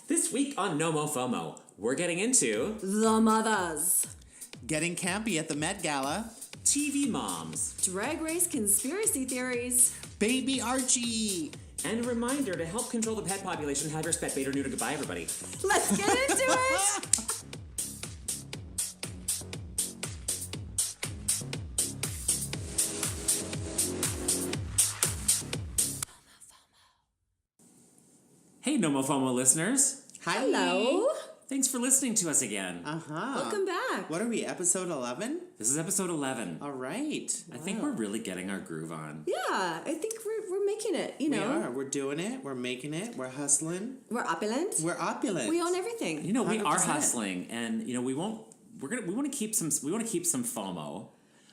This week on No Mo FOMO, we're getting into The Mothers, Getting campy at the Met Gala, TV moms, Drag Race conspiracy theories, Baby Archie. and a reminder to help control the pet population, have your pet spayed or neutered. Goodbye, everybody. Let's get into it! Hey, No Mo FOMO listeners. Hi. Hello. Thanks for listening to us again. Welcome back. What are we, episode 11? This is episode 11. All right. I think we're really getting our groove on. Yeah, I think we're making it, you We know. are. We're doing it. We're making it. We're hustling. We're opulent. We're opulent. We own everything. You know, we are 100%. hustling, and you know, we want to keep some FOMO.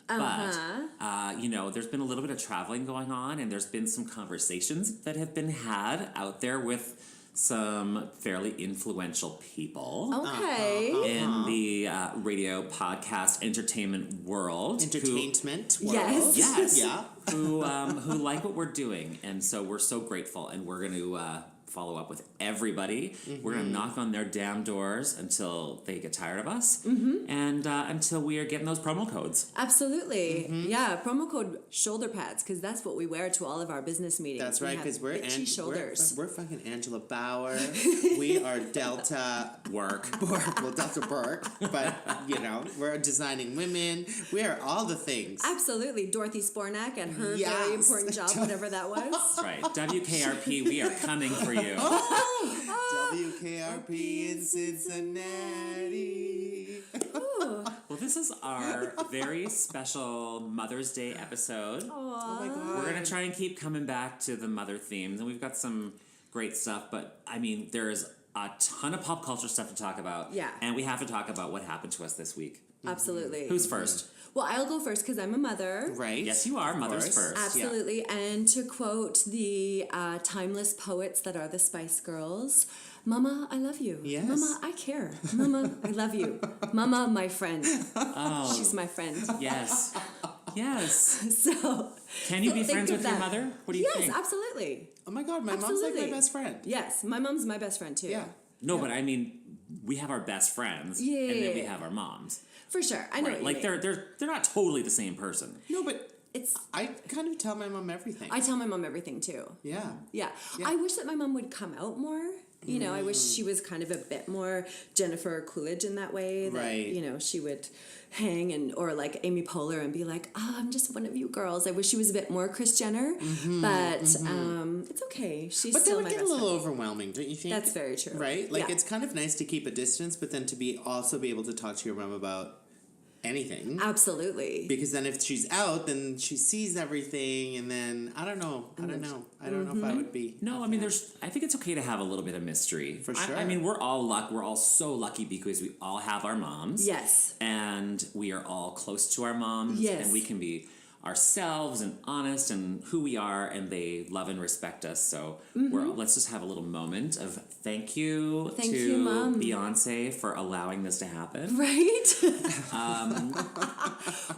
But you know, there's been a little bit of traveling going on, and there's been some conversations that have been had out there with some fairly influential people Okay. in the radio, podcast, entertainment world. Entertainment world. Yes. Yes. Yeah. who like what we're doing, and so we're so grateful, and we're going to follow up with everybody. We're going to knock on their damn doors until they get tired of us, and until we are getting those promo codes. Absolutely. Yeah, promo code shoulder pads, because that's what we wear to all of our business meetings. That's right, because we're itchy shoulders. We're fucking Angela Bauer. We are Delta Work. Burke. Well, Delta Burke, but you know, we're designing women. We are all the things. Absolutely. Dorothy Spornak and her Yes. very important job, whatever that was. Right. WKRP, we are coming for you. WKRP in Cincinnati. Well, this is our very special Mother's Day episode. Oh my God. We're going to try and keep coming back to the mother themes, and we've got some great stuff, but I mean, there's a ton of pop culture stuff to talk about. Yeah. And we have to talk about what happened to us this week. Absolutely. Who's first? Well, I'll go first because I'm a mother. Right. Yes, you are. Of Mother's course. first. Absolutely. And to quote the timeless poets that are the Spice Girls, Mama, I love you. Yes. Mama, I care. Mama, I love you. Mama, my friend. Oh. She's my friend. Yes. Yes. So Can you be think friends of with your that. mother? What do you think? Yes, absolutely. Oh my God, my mom's like Absolutely. my best friend. Yes, my mom's my best friend too. Yeah. No, but I mean, we have our best friends, and then we Yeah. have our moms. For sure. I know Right? what Like you mean. they're not totally the same person. No, but It's I kind of tell my mom everything. I tell my mom everything too. Yeah. Yeah. Yeah. I wish that my mom would come out more. You know, I wish she was kind of a bit more Jennifer Coolidge in that way. That, Right. you know, she would hang or like Amy Poehler and be like, oh, I'm just one of you girls. I wish she was a bit more Kris Jenner. But it's okay. She's But that still would my get a best little friend. overwhelming, don't you think? That's very true. Right? Like, Yeah. it's kind of nice to keep a distance, but then to also be able to talk to your mom about anything. Absolutely. Because then if she's out, then she sees everything, and then, I don't know. I don't know if I would be. No, I mean, I think it's okay to have a little bit of mystery. For sure. I mean, we're all so lucky because we all have our moms. Yes. And we are all close to our moms. Yes. And we can be ourselves and honest and who we are, and they love and respect us. So let's just have a little moment of thank you Thank to you, Mom. Beyonce for allowing this to happen. Right?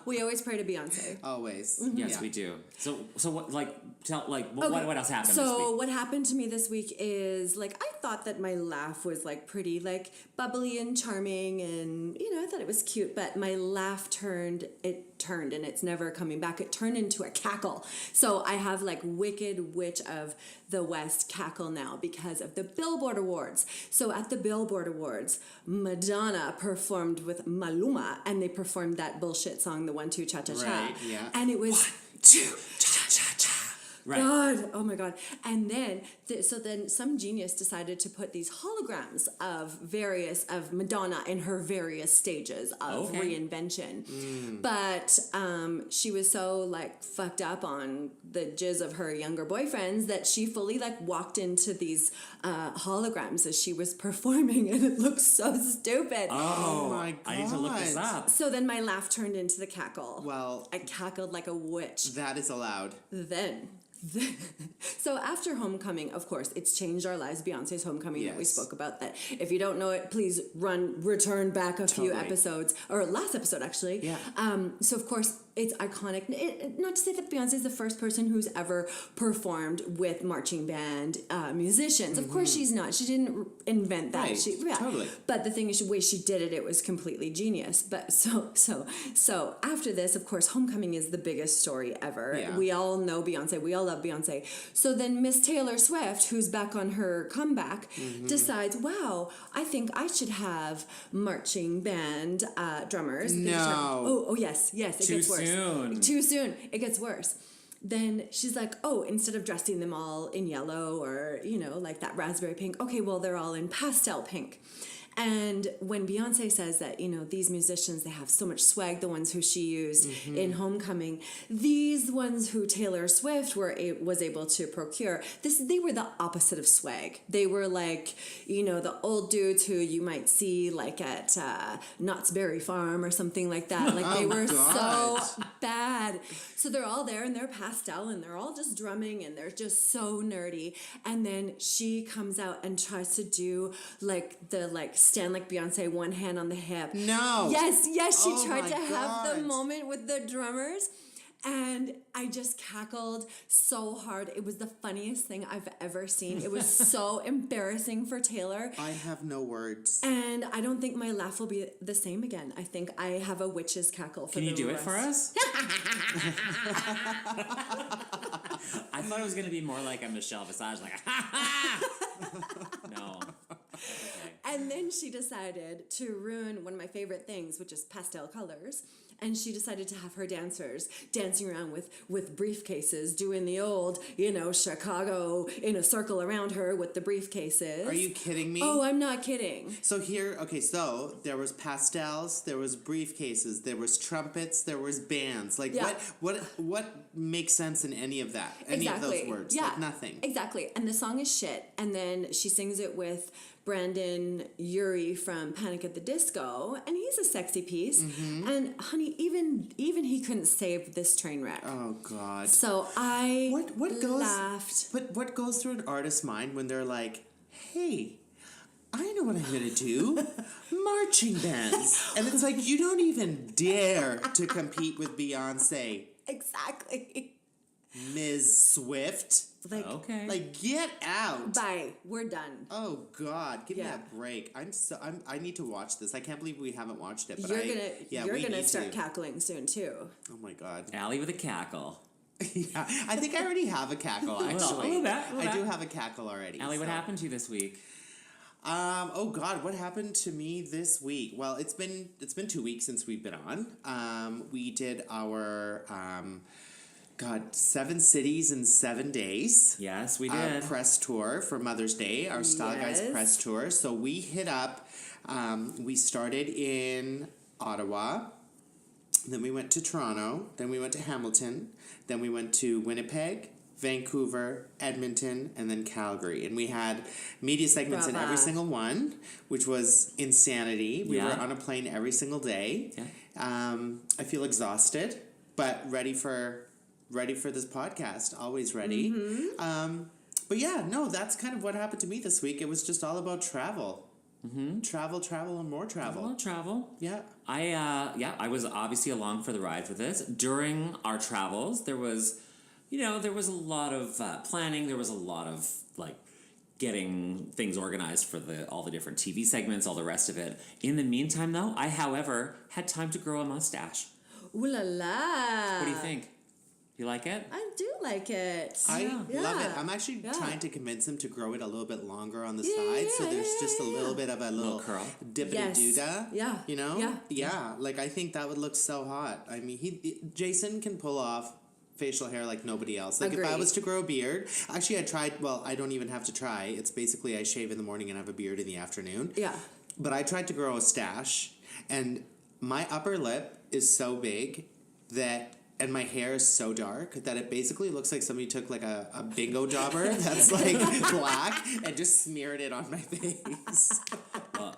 We always pray to Beyonce. Always. Yes, Yeah. we do. So what what else happened this So week? what happened to me this week is like I thought that my laugh was like pretty like bubbly and charming, and you know I thought it was cute, but my laugh turned and it's never coming back. It turned into a cackle. So I have like Wicked Witch of the West cackle now because of the Billboard Awards. So at the Billboard Awards, Madonna performed with Maluma, and they performed that bullshit song, the 1 2 cha cha cha, Right, yeah. and it was. Right. God, oh my God. And then, so then some genius decided to put these holograms of Madonna in her various stages of Okay. reinvention. But she was so like fucked up on the jizz of her younger boyfriends that she fully like walked into these holograms as she was performing, and it looked so stupid. Oh, my God. I need to look this up. So then my laugh turned into the cackle. Well, I cackled like a witch. that is allowed. Then So after Homecoming, of course, it's changed our lives. Beyonce's Homecoming that we Yes. spoke about. That if you don't know it, please return back a few Totally. episodes, or last episode actually. Yeah. So of course it's iconic. Not to say that Beyonce is the first person who's ever performed with marching band musicians. Of course she's not. She didn't invent that. Right. Totally. But the thing is, the way she did it, it was completely genius. But so after this, of course, Homecoming is the biggest story ever. Yeah. We all know Beyonce. We all love Beyonce. So then Miss Taylor Swift, who's back on her comeback, decides, wow, I think I should have marching band drummers. No. Oh, yes. It Too gets worse. soon. Too soon. It gets worse. Then she's like, oh, instead of dressing them all in yellow or, like that raspberry pink, okay, well, they're all in pastel pink. And when Beyonce says that, these musicians, they have so much swag, the ones who she used in Homecoming, these ones who Taylor Swift was able to procure, they were the opposite of swag. They were like, the old dudes who you might see like at Knott's Berry Farm or something like that. Like they were God. so bad. So they're all there and they're pastel and they're all just drumming and they're just so nerdy. And then she comes out and tries to do stand like Beyonce, one hand on the hip. No. Yes, she Oh tried my to have the God. moment with the drummers. And I just cackled so hard. It was the funniest thing I've ever seen. It was so embarrassing for Taylor. I have no words. And I don't think my laugh will be the same again. I think I have a witch's cackle for Can the you do it rest. for us? I thought it was going to be more like a Michelle Visage, like, no. Okay. And then she decided to ruin one of my favorite things, which is pastel colors. And she decided to have her dancers dancing around with briefcases, doing the old, Chicago in a circle around her with the briefcases. Are you kidding me? Oh, I'm not kidding. So so there was pastels, there was briefcases, there was trumpets, there was bands. Like Yeah. what makes sense in any of that? Any of those words? Yeah, Like nothing. Exactly. And the song is shit. And then she sings it with Brandon Urie from Panic at the Disco, and he's a sexy piece. And honey, even he couldn't save this train wreck. Oh God. So I What goes laughed. But what goes through an artist's mind when they're like, hey, I know what I'm gonna do. Marching bands. And it's like you don't even dare to compete with Beyonce, Exactly. Ms. Swift. Like, Okay. Like get out. bye. We're done. Oh God, give me Yeah. a break. I need to watch this. I can't believe we haven't watched it. But You're we gonna need start to. cackling soon too. Oh my God. Allie with a cackle. Yeah, I think I already have a cackle. Actually, a little bit. I do have a cackle already. Allie, what so. happened to you this week? Oh God, what happened to me this week? Well, it's been 2 weeks since we've been on. We did our 7 cities in 7 days. Yes, we did. Press tour for Mother's Day, our Style Guys Yes. press tour. So we hit up, we started in Ottawa, then we went to Toronto, then we went to Hamilton, then we went to Winnipeg, Vancouver, Edmonton, and then Calgary. And we had media segments in every Brava. single one, which was insanity. We Yeah. were on a plane every single day. Yeah. I feel exhausted, but ready for this podcast. Always ready. But yeah, no, that's kind of what happened to me this week. It was just all about travel. Travel, and more travel. Well, travel. Yeah. I was obviously along for the ride for this. During our travels, there was a lot of planning. There was a lot of getting things organized for all the different TV segments, all the rest of it. In the meantime, though, I, however, had time to grow a mustache. Ooh la la. What do you think? You like it? I do like it. I love it. Yeah. I'm actually Yeah. trying to convince him to grow it a little bit longer on the Yeah, side, so yeah, there's yeah, just a yeah, little yeah. bit of a little curl. dippity Yes. doodah. Yeah. You know? Yeah. Yeah. Like I think that would look so hot. I mean, Jason can pull off facial hair like nobody else. Like if I Agreed. was to grow a beard, actually I tried. Well, I don't even have to try. It's basically I shave in the morning and have a beard in the afternoon. Yeah. But I tried to grow a stash, and my upper lip is so big and my hair is so dark that it basically looks like somebody took like a bingo jobber that's like black and just smeared it on my face. Well,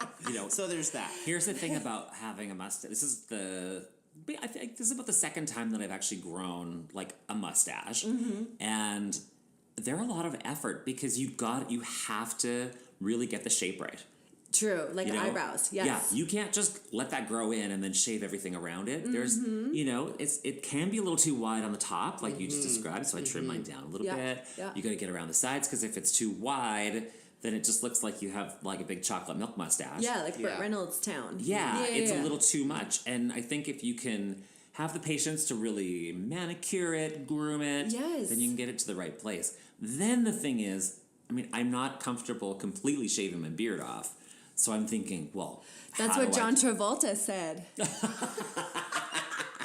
So there's that. here's the thing about having a mustache. This is the I think this is about the second time that I've actually grown like a mustache, and they're a lot of effort because you have to really get the shape right. True, like You know? eyebrows. Yes. Yeah, you can't just let that grow in and then shave everything around it. There's, it can be a little too wide on the top, like you just described. So I trim mine down a little Yeah, bit. yeah. You got to get around the sides because if it's too wide, then it just looks like you have like a big chocolate milk mustache. Yeah, like Burt Yeah. Reynolds' town. Yeah, it's yeah. a little too much. And I think if you can have the patience to really manicure it, groom it, Yes. then you can get it to the right place. Then the thing is, I mean, I'm not comfortable completely shaving my beard off. So I'm thinking, well, That's how what do I John Travolta said.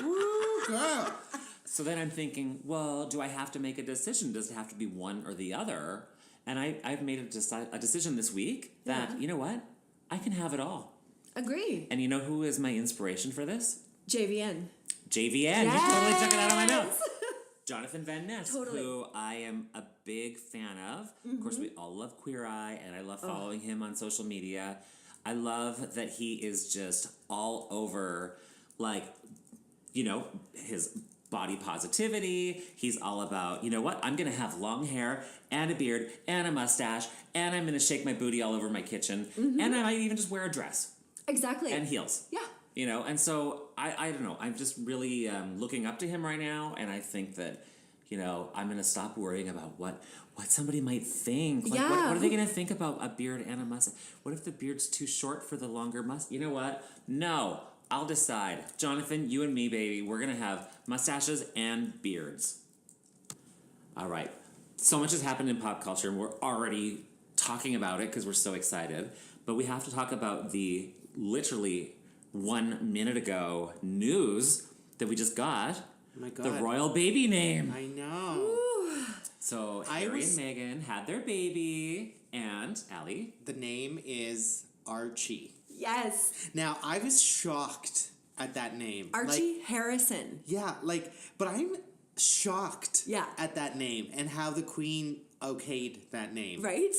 Ooh, girl. So then I'm thinking, well, do I have to make a decision? Does it have to be one or the other? And I've made a decision this week that, you know what? I can have it all. Agree. And you know who is my inspiration for this? JVN. JVN. You totally took it out of my mouth. Jonathan Van Ness, Totally. who I am a big fan of. Of course, we all love Queer Eye, and I love following him on social media. I love that he is just all over, like, his body positivity. He's all about, you know what? I'm going to have long hair and a beard and a mustache, and I'm going to shake my booty all over my kitchen, and I might even just wear a dress Exactly. and heels. Yeah. And so I don't know. I'm just really looking up to him right now, and I think that, I'm going to stop worrying about what somebody might think. Like, Yeah. what are they going to think about a beard and a mustache? What if the beard's too short for the longer mustache? You know what? No, I'll decide. Jonathan, you and me, baby, we're going to have mustaches and beards. All right. So much has happened in pop culture, and we're already talking about it because we're so excited. But we have to talk about the literally 1 minute ago news that we just got. Oh my God. The royal baby name. I know. So I Harry was- and Meghan had their baby, and Allie. The name is Archie. Yes. Now, I was shocked at that name. Archie Like, Harrison. yeah, but I'm shocked Yeah. at that name and how the Queen okayed that name. Right?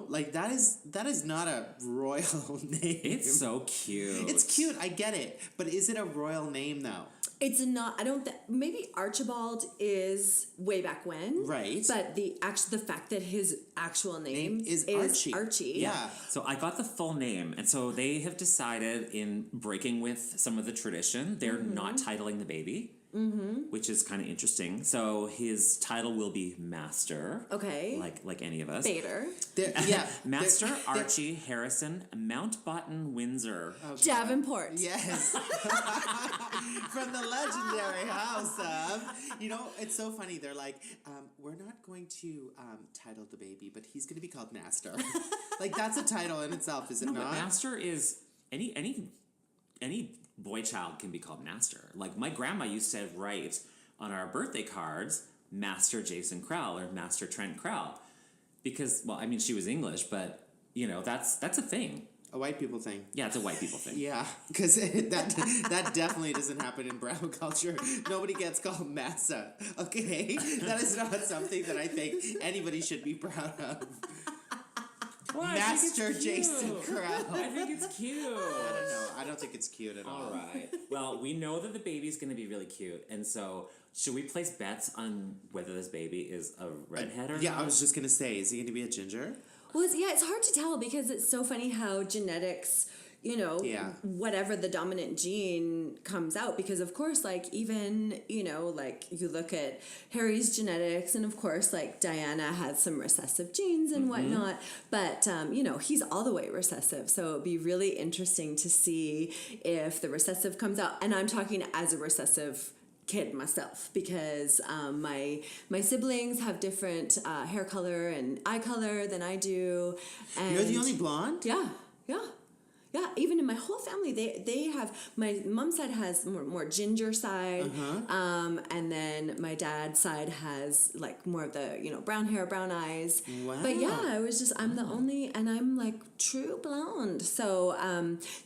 Like that is not a royal name. It's so cute. It's cute, I get it. But is it a royal name though? It's not. I don't. Maybe Archibald is way back when. Right. But the fact that his actual name is Archie. Yeah. So I got the full name, and so they have decided in breaking with some of the tradition, they're not titling the baby, which is kind of interesting. So his title will be Master. Okay. Like any of us. Bader. Yeah. Master They're- Archie Harrison Mountbatten Windsor. Davenport. Yes. From the legendary house of, it's so funny. They're like, we're not going to title the baby, but he's going to be called Master. Like, that's a title in itself, is it But not? Master is any boy child can be called Master. Like my grandma used to write on our birthday cards, Master Jason Crowell or Master Trent Crowell, because she was English, but that's a thing. A white people thing. Yeah, it's a white people thing. Yeah, because that definitely doesn't happen in brown culture. Nobody gets called Massa, okay? That is not something that I think anybody should be proud of. Well, Master Jason Crowell. I think it's cute. I don't know. I don't think it's cute at all. All right. Well, we know that the baby's going to be really cute, and so should we place bets on whether this baby is a redhead or Yeah, not? I was just going to say, is he going to be a ginger? Well, it's hard to tell because it's so funny how genetics, Yeah. whatever the dominant gene comes out. Because of course, like even, like you look at Harry's genetics, and of course, like Diana had some recessive genes and whatnot. But he's all the way recessive, so it'd be really interesting to see if the recessive comes out. And I'm talking as a recessive kid myself because my siblings have different hair color and eye color than I do. And You're the only blonde? yeah. Even in my whole family, they have, my mom's side has more ginger side, and then my dad's side has like more of the brown hair, brown eyes. Wow. But yeah, I was just I'm the only, and I'm like true blonde. So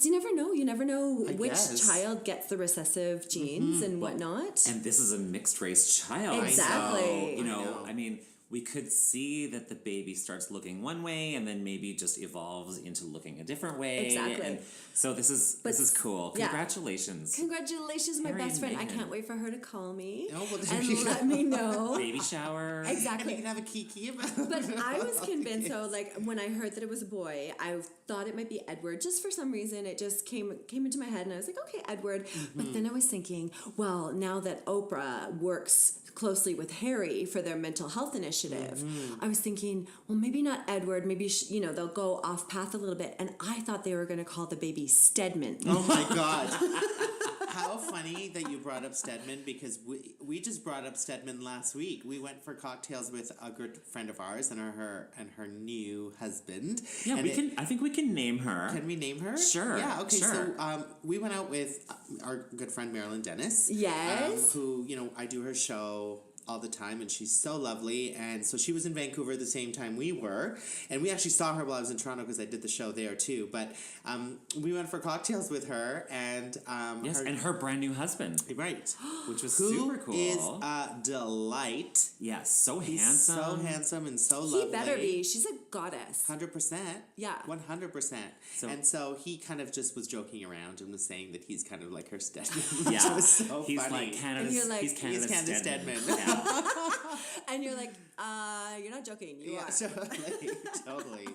you never know. You never know which guess. child gets the recessive genes and whatnot. And this is a mixed race child. Exactly. So, I know. I mean, we could see that the baby starts looking one way and then maybe just evolves into looking a different way. Exactly. And so this is cool. yeah. Congratulations. Congratulations, my Harry best and friend. I Meghan. can't wait for her to call me Oh, well, there and you let go. me know. Baby shower. And you Exactly. can have a kiki about But I was convinced, so like when I heard that it was a boy, I thought it might be Edward. Just for some reason, it just came into my head, and I was like, okay, Edward. But then I was thinking, well, now that Oprah works closely with Harry for their mental health initiative, I was thinking, well, maybe not Edward. Maybe they'll go off path a little bit. And I thought they were going to call the baby Stedman. Oh my God. How funny that you brought up Stedman, because we just brought up Stedman last week. We went for cocktails with a good friend of ours and her new husband. Yeah, And I think we can name her. Can we name her? Sure, Yeah, okay. sure. So we went out with our good friend Marilyn Dennis. Yes. Who, I do her show all the time, and she's so lovely. And so she was in Vancouver the same time we were, and we actually saw her while I was in Toronto because I did the show there too. But we went for cocktails with her, and Yes, and her brand new husband, right, which was who super cool. is a delight. Yes, so He's handsome. so handsome and so He lovely. better be. She's a goddess. 100%. Yeah. 100%. So- And so he kind of just was joking around and was saying that he's kind of like her Stedman. Yeah, Which was so he's funny. like Canada's. And you're like- he's Canada's, He's Canada's Stedman. Yeah. And you're like, you're not joking. You Yeah, are. totally, totally.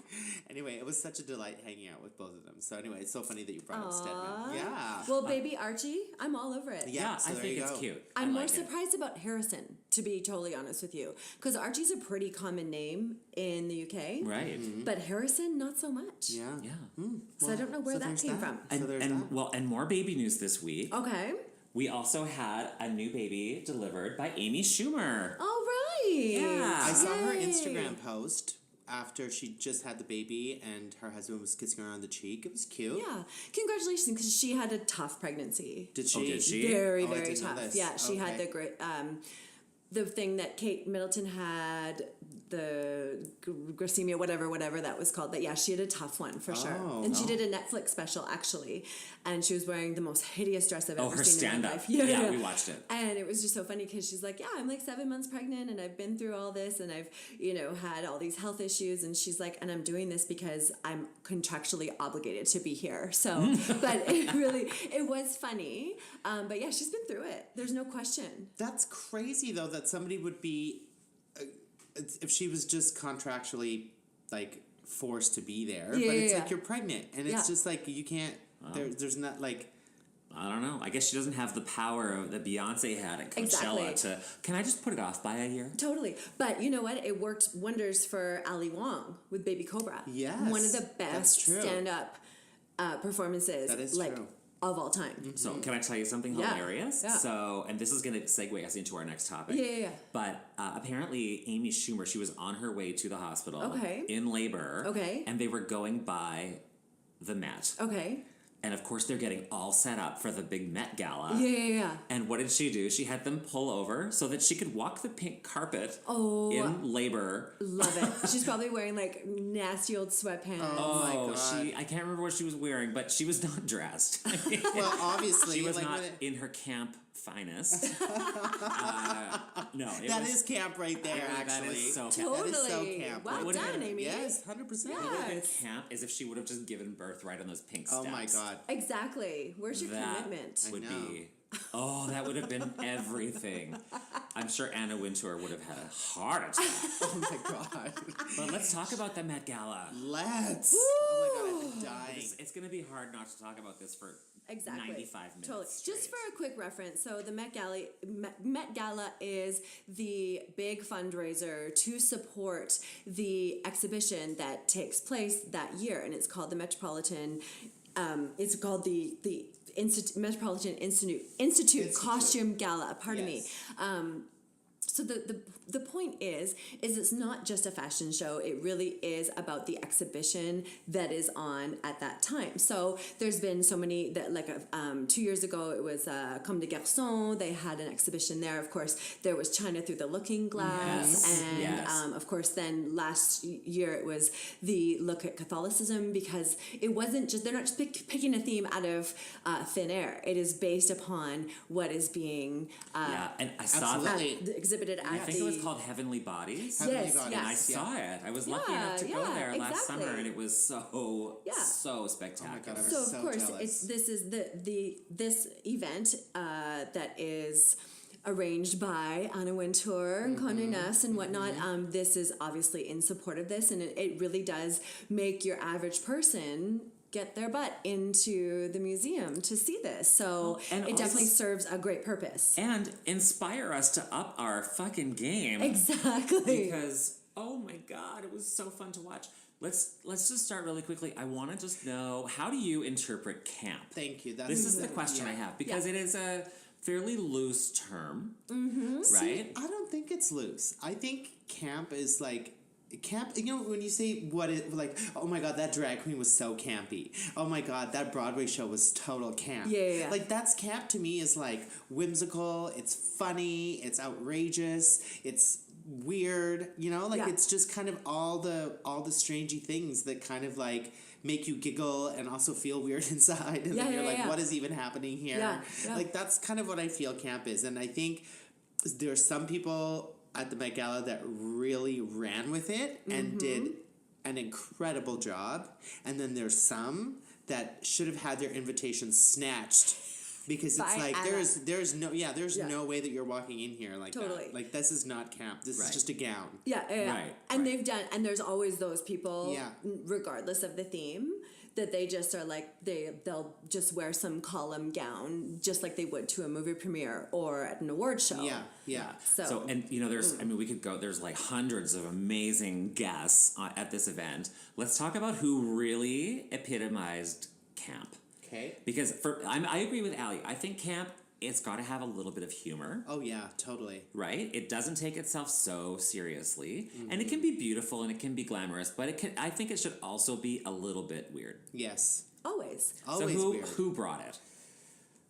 Anyway, it was such a delight hanging out with both of them. So anyway, it's so funny that you brought up Stedman. Yeah. Well, baby Archie, I'm all over it. Yeah, so I there think you it's go. cute. I'm I more like it. surprised about Harrison, to be totally honest with you, because Archie's a pretty common name in the UK, Right. but Harrison not so much. Yeah. Yeah. So I don't know where so that there's came that. from. So there's that. And more baby news this week. Okay. We also had a new baby delivered by Amy Schumer. All right. Yeah. I saw her Yay. Instagram post after she just had the baby and her husband was kissing her on the cheek. It was cute. Yeah. Congratulations, because she had a tough pregnancy. Did she? Oh, did she? Very, Oh, I very didn't know tough. this. Yeah, she had Okay. the great, the thing that Kate Middleton had, the glycemia, whatever that was called. But yeah, she had a tough one for sure. Oh. And she did a Netflix special actually, and she was wearing the most hideous dress I've ever her seen in my stand-up. life. Yeah, we watched it. And it was just so funny because she's like, yeah, I'm like 7 months pregnant and I've been through all this and I've, had all these health issues. And she's like, and I'm doing this because I'm contractually obligated to be here. So, but it was funny. But yeah, she's been through it. There's no question. That's crazy though that somebody would be if she was just contractually like forced to be there. Yeah, but it's yeah, like yeah. you're pregnant and it's Yeah. just like you can't. There's not like. I don't know. I guess she doesn't have the power that Beyonce had at Coachella Exactly. to. Can I just put it off by a year? Totally. But you know what? It worked wonders for Ali Wong with Baby Cobra. Yes, One of the that's best true. stand-up performances That is like true. of all time. So can I tell you something Yeah. hilarious? Yeah. So, and this is going to segue us into our next topic. Yeah. But apparently, Amy Schumer, she was on her way to the hospital Okay. in labor. Okay. And they were going by the Met. Okay. And of course, they're getting all set up for the big Met Gala. Yeah. And what did she do? She had them pull over so that she could walk the pink carpet Oh. in labor. Love it. She's probably wearing like nasty old sweatpants. Oh my God. I can't remember what she was wearing, but she was not dressed. Well, obviously, she was like, not when in her camp finest. No, it that was, is camp right there. that actually, is so camp. Totally. That is so camp. Well It would've done, been- Amy. Yes, 100%. Yeah. It would have been Yes. camp as if she would have just given birth right on those pink Oh steps. my God. Exactly. Where's your That commitment? would know. be. Oh, that would have been everything. I'm sure Anna Wintour would have had a heart attack. Oh my God. But let's talk about the Met Gala. Let's. Oh my God, I'm dying. It's going to be hard not to talk about this for Exactly. 95 minutes. Totally. Just straight. for a quick reference, so the Met Gala is the big fundraiser to support the exhibition that takes place that year, and it's called the Metropolitan. It's called the Metropolitan Institute Costume Gala. Pardon me. Yes. So the point is it's not just a fashion show. It really is about the exhibition that is on at that time. So there's been so many that 2 years ago it was Comme des Garçons. They had an exhibition there. Of course, there was China Through the Looking Glass, Yes. and Yes. of course then last year it was the look at Catholicism, because it wasn't just, they're not just picking a theme out of thin air. It is based upon what is being Yeah, and I saw Absolutely. that. the exhibited exhibited at I think it was called Heavenly Bodies. Heavenly Yes, Bodies, And I yes. saw it. I was lucky enough to go Yeah, there last exactly. summer, and it was so Oh spectacular. I was So of so course, jealous. this is this event that is arranged by Anna Wintour and Condé Nast and whatnot. This is obviously in support of this, and it really does make your average person get their butt into the museum to see this. So and it definitely also- serves a great purpose. And inspire us to up our fucking game. Exactly. Because oh my god, it was so fun to watch. Let's just start really quickly. I want to just know, how do you interpret camp? Thank you. This is the question I have, because it is a fairly loose term, right? See, I don't think it's loose. I think camp is like camp. You know, when you say what it like, oh my god, that drag queen was so campy. Oh my god, that Broadway show was total camp. Yeah. Like that's camp to me is like whimsical. It's funny. It's outrageous. It's weird. You know, like Yeah. it's just kind of all the strangey things that kind of like make you giggle and also feel weird inside, and then you're like, what is even happening here? Yeah. Like that's kind of what I feel camp is, and I think there's some people at the Met Gala that really ran with it and did an incredible job, and then there's some that should have had their invitation snatched because it's By like Anna. there's no way that you're walking in here like Totally. that. Like this is not camp. This is Right. just a gown. Yeah. Right, And right. they've done, and there's always those people, Yeah. regardless of the theme, that they just are like, they'll just wear some column gown, just like they would to a movie premiere or at an award show. Yeah. So, And you know, there's, I mean, we could go, there's like hundreds of amazing guests at this event. Let's talk about who really epitomized camp. Okay. Because I agree with Allie. I think camp, it's got to have a little bit of humor, Oh yeah, totally. right? It doesn't take itself so seriously, and it can be beautiful and it can be glamorous, but I think it should also be a little bit weird. Yes. always. Always so weird. who brought it?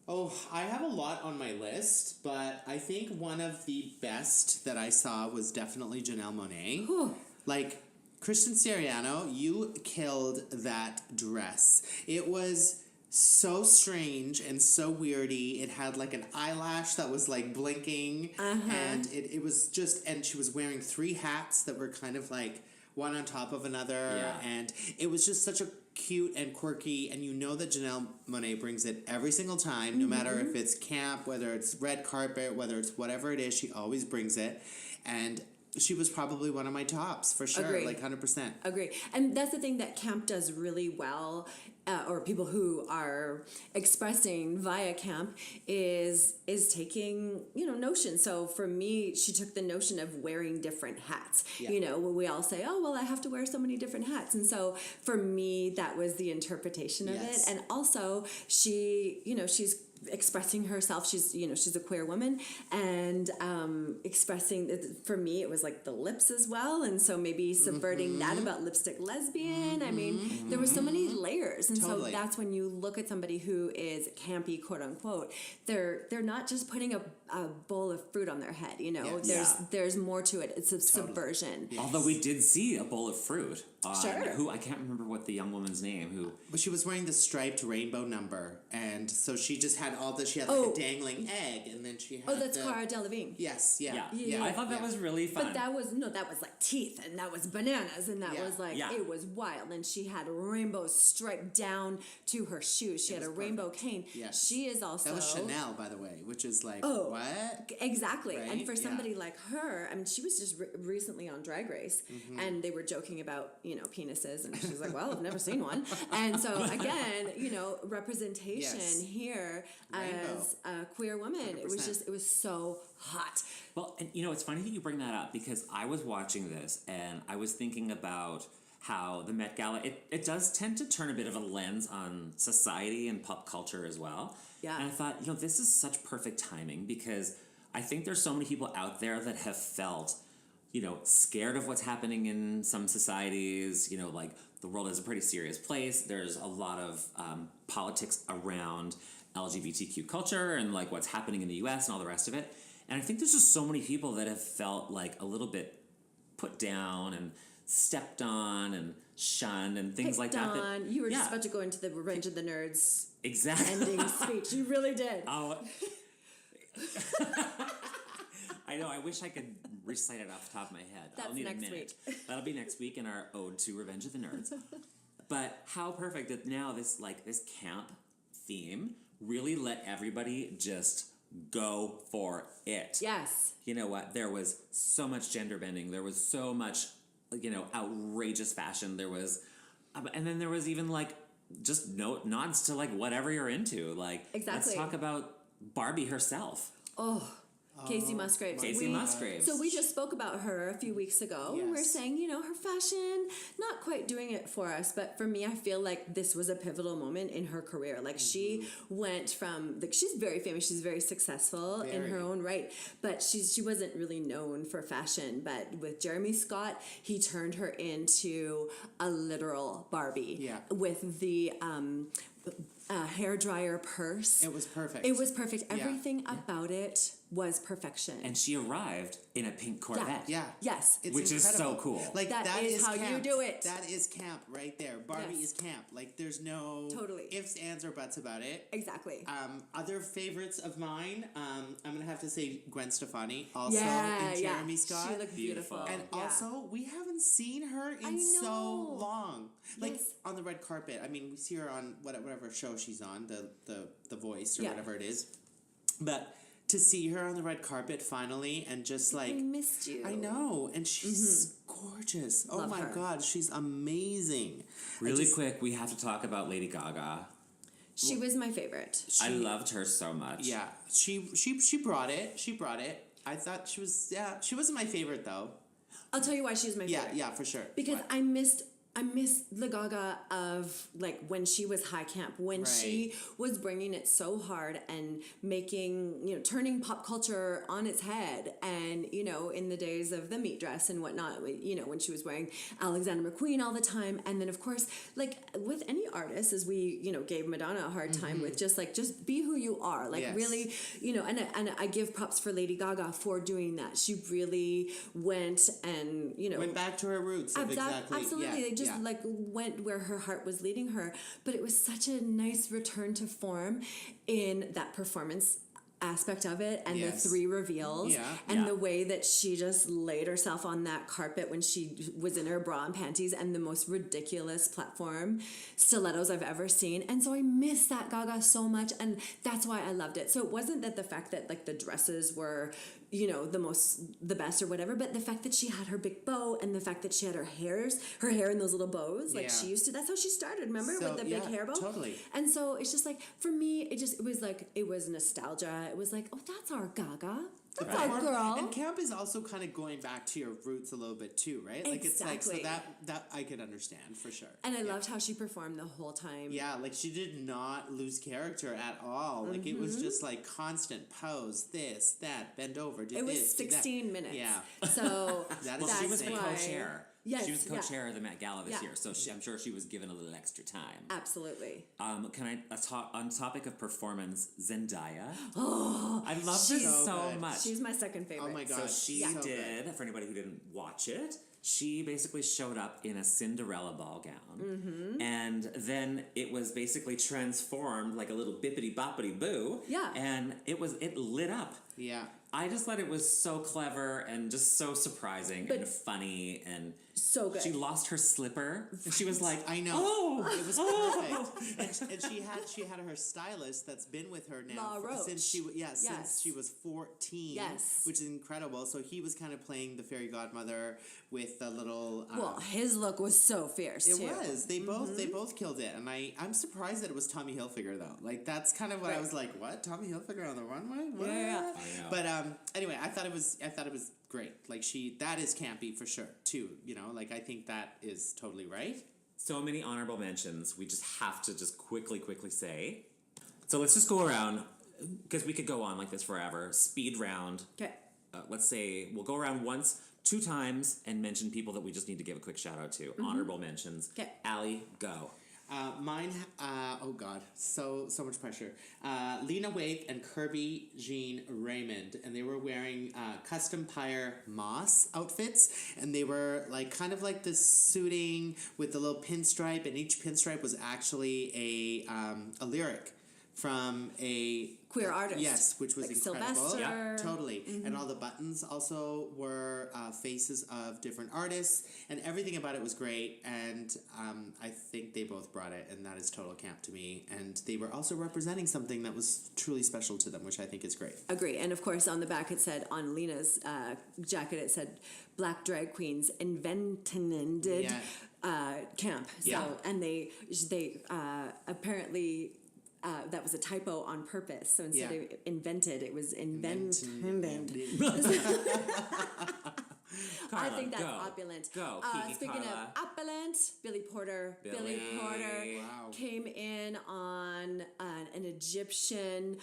Oh, I have a lot on my list, but I think one of the best that I saw was definitely Janelle Monáe. Whew. Like, Christian Siriano, you killed that dress. It was so strange and so weirdy. It had like an eyelash that was like blinking, and it was just, and she was wearing 3 hats that were kind of like one on top of another, Yeah. and it was just such a cute and quirky, and you know that Janelle Monáe brings it every single time, no matter if it's camp, whether it's red carpet, whether it's whatever it is, she always brings it, and she was probably one of my tops for sure, Agreed. like 100%. Agree. And that's the thing that camp does really well, or people who are expressing via camp is taking, notion. So for me, she took the notion of wearing different hats. Yeah. When we all say, oh, well, I have to wear so many different hats. And so for me, that was the interpretation of Yes. it. And also she, she's expressing herself. She's a queer woman, and expressing, for me, it was like the lips as well, and so maybe subverting that about lipstick lesbian. I mean, there were so many layers, and Totally. so that's when you look at somebody who is campy, quote unquote. They're not just putting a bowl of fruit on their head. Yes. There's more to it. It's a subversion. Although we did see a bowl of fruit on Sure. who, I can't remember what the young woman's name, who But she was wearing the striped rainbow number, and so she just had all this. She had like Oh. a dangling egg, and then she had. Oh, that's the, Cara Delevingne. Yes, yeah, yeah. I thought that was really fun. But that was like teeth, and that was bananas, and that Yeah. was like, Yeah. it was wild. And she had a rainbow stripe down to her shoes. She had a was rainbow cane. Yeah. She is also That was Chanel, by the way, which is like Oh. what? Exactly. And Right? for Yeah. somebody like her, I mean, she was just recently on Drag Race, Mm-hmm. and they were joking about, penises, and she's like, well, I've never seen one. And so, again, representation Yes. here Rainbow. as a queer woman, it was so hot. Well, and it's funny that you bring that up, because I was watching this and I was thinking about how the Met Gala, it does tend to turn a bit of a lens on society and pop culture as well. Yeah. And I thought, this is such perfect timing, because I think there's so many people out there that have felt, scared of what's happening in some societies, like the world is a pretty serious place. There's a lot of politics around LGBTQ culture and like what's happening in the US and all the rest of it. And I think there's just so many people that have felt like a little bit put down and stepped on and shunned and things like that. Dawn, you were yeah, just about to go into the Revenge of the Nerds exactly. ending speech. You really did. Oh. I know. I wish I could recite it off the top of my head. That's I'll need next a minute. week. That'll be next week in our ode to Revenge of the Nerds. But how perfect that now this camp theme really let everybody just go for it. Yes. You know what? There was so much gender bending. There was so much, outrageous fashion. There was, and then there was even just nods to whatever you're into. Exactly. Let's talk about Barbie herself. Casey Musgraves. Casey Musgraves. So we just spoke about her a few weeks ago. Yes. We were saying, her fashion, not quite doing it for us, but for me, I feel like this was a pivotal moment in her career. She went from, she's very famous, she's very successful in her Very. own right, but she wasn't really known for fashion. But with Jeremy Scott, he turned her into a literal Barbie. Yeah. With the hair dryer purse. It was perfect. It was perfect. Yeah. Everything about it was perfection. And she arrived in a pink Corvette. Yeah. Yes. It's Which is incredible. so cool. That is how camp. you do it. That is camp right there. Barbie Yes. is camp. There's no Totally. ifs, ands, or buts about it. Exactly. Other favorites of mine, I'm gonna have to say Gwen Stefani, also Yeah, and yeah. Jeremy Scott. She looked beautiful. Beautiful. And Yeah. also, we haven't seen her in I so know. long. Yes. On the red carpet. I mean, we see her on whatever show she's on, the Voice or Yeah. whatever it is. But to see her on the red carpet finally and just I missed you. I know, and she's gorgeous. Oh Love my her. God, she's amazing. Really quick, we have to talk about Lady Gaga. She was my favorite. I loved her so much. Yeah, she brought it. She brought it. I thought she was she wasn't my favorite though. I'll tell you why she was my favorite. Yeah, for sure. Because What? I missed the Gaga of when she was high camp, when Right. she was bringing it so hard and making, turning pop culture on its head. And, in the days of the meat dress and whatnot, when she was wearing Alexander McQueen all the time. And then, of course, with any artist, as we, gave Madonna a hard time with, just be who you are. Yes. Really, and I give props for Lady Gaga for doing that. She really went and, Went back to her roots. Of exactly. Absolutely. Yeah, They just yeah. went where her heart was leading her. But it was such a nice return to form in that performance aspect of it and Yes. the 3 reveals Yeah. and Yeah. the way that she just laid herself on that carpet when she was in her bra and panties and the most ridiculous platform stilettos I've ever seen. And so I miss that Gaga so much, and that's why I loved it. So it wasn't that the fact that the dresses were the best or whatever, but the fact that she had her big bow and the fact that she had her hair in those little bows Yeah. she used to. That's how she started, remember, So, with the big yeah, hair bow. totally. And so it's just for me, it was nostalgia. It was oh, that's our Gaga. That's our Right. girl. And camp is also kind of going back to your roots a little bit too, right? It's so Exactly. that I could understand for sure. And I loved how she performed the whole time. Yeah, she did not lose character at all. It was just constant pose, this, that, bend over, do It was this, do that. 16 minutes. Yeah. So That Well, is she was the why- co-chair. Yes, She was the yeah. co-chair of the Met Gala this Yeah. year, so I'm sure she was given a little extra time. Absolutely. Can I on topic of performance, Zendaya? Oh, I love her she's so good. much. She's my second favorite. Oh my So God. she so did, for anybody who didn't watch it, she basically showed up in a Cinderella ball gown. And then it was basically transformed like a little bippity boppity boo. Yeah. And it lit up. Yeah. I just thought it was so clever and just so surprising and funny, and So good. she lost her slipper and she was like, I know. oh, It was perfect. And she had her stylist that's been with her now La Roche. since she Yes. since she was 14. Yes. Which is incredible. So he was kind of playing the fairy godmother with the little well, his look was so fierce, it too. was. They both killed it. And I'm surprised that it was Tommy Hilfiger though. That's kind of what I Right. was like, what? Tommy Hilfiger on the runway? What? Yeah. I know. But anyway, I thought it was great. That is campy for sure too. I think that is totally right. so many honorable mentions. We just have to just quickly say. So let's just go around, because we could go on like this forever. Speed round. Okay. Let's say we'll go around once, 2 times, and mention people that we just need to give a quick shout out to. Honorable mentions. 'Kay. Allie, go. Mine, oh God, so much pressure. Lena Waithe and Kirby Jean Raymond, and they were wearing custom Pyre Moss outfits, and they were kind of like this suiting with the little pinstripe, and each pinstripe was actually a lyric from a Queer artist. Yes, which was Like incredible. Sylvester. Yeah. Totally. And all the buttons also were faces of different artists, and everything about it was great. And I think they both brought it, and that is total camp to me. And they were also representing something that was truly special to them, which I think is great. Agree. And of course, on the back it said, on Lena's jacket, it said, Black Drag Queens invented camp. So, Yeah. and they apparently, that was a typo on purpose. So instead Yeah. of invented, it was invented. I think that's go. opulent. Go, Kiki Speaking Carla. of opulent, Billy Porter. Billy Porter Wow. came in on an Egyptian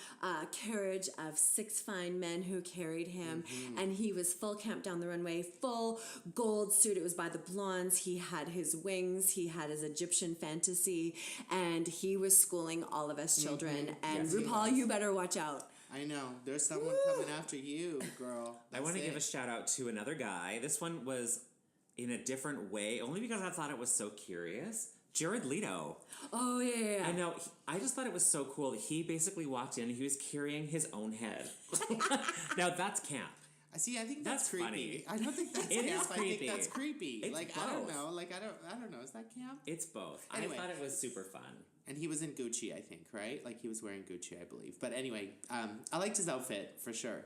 carriage of 6 fine men who carried him, and he was full camp down the runway, full gold suit. It was by the Blondes. He had his wings. He had his Egyptian fantasy, and he was schooling all of us children. And Yes, he RuPaul, you better watch out. I know. There's someone coming after you, girl. I want to That's give a it. shout out to another guy. This one was in a different way, only because I thought it was so curious. Jared Leto. Oh, yeah. I know. I just thought it was so cool. He basically walked in and he was carrying his own head. Now that's camp. I see. I think that's, That's creepy. funny. I don't think that's It is camp. I think creepy. that's creepy. It's like I don't both. know. Like I don't know. Is that camp? It's both. Anyway. I thought it was super fun. And he was in Gucci, I think, right? Like he was wearing Gucci, I believe. But anyway, I liked his outfit for sure.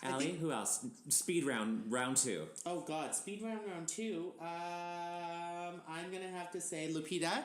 I Allie, think- who else? Speed round 2. Oh God, speed round 2. I'm gonna have to say Lupita.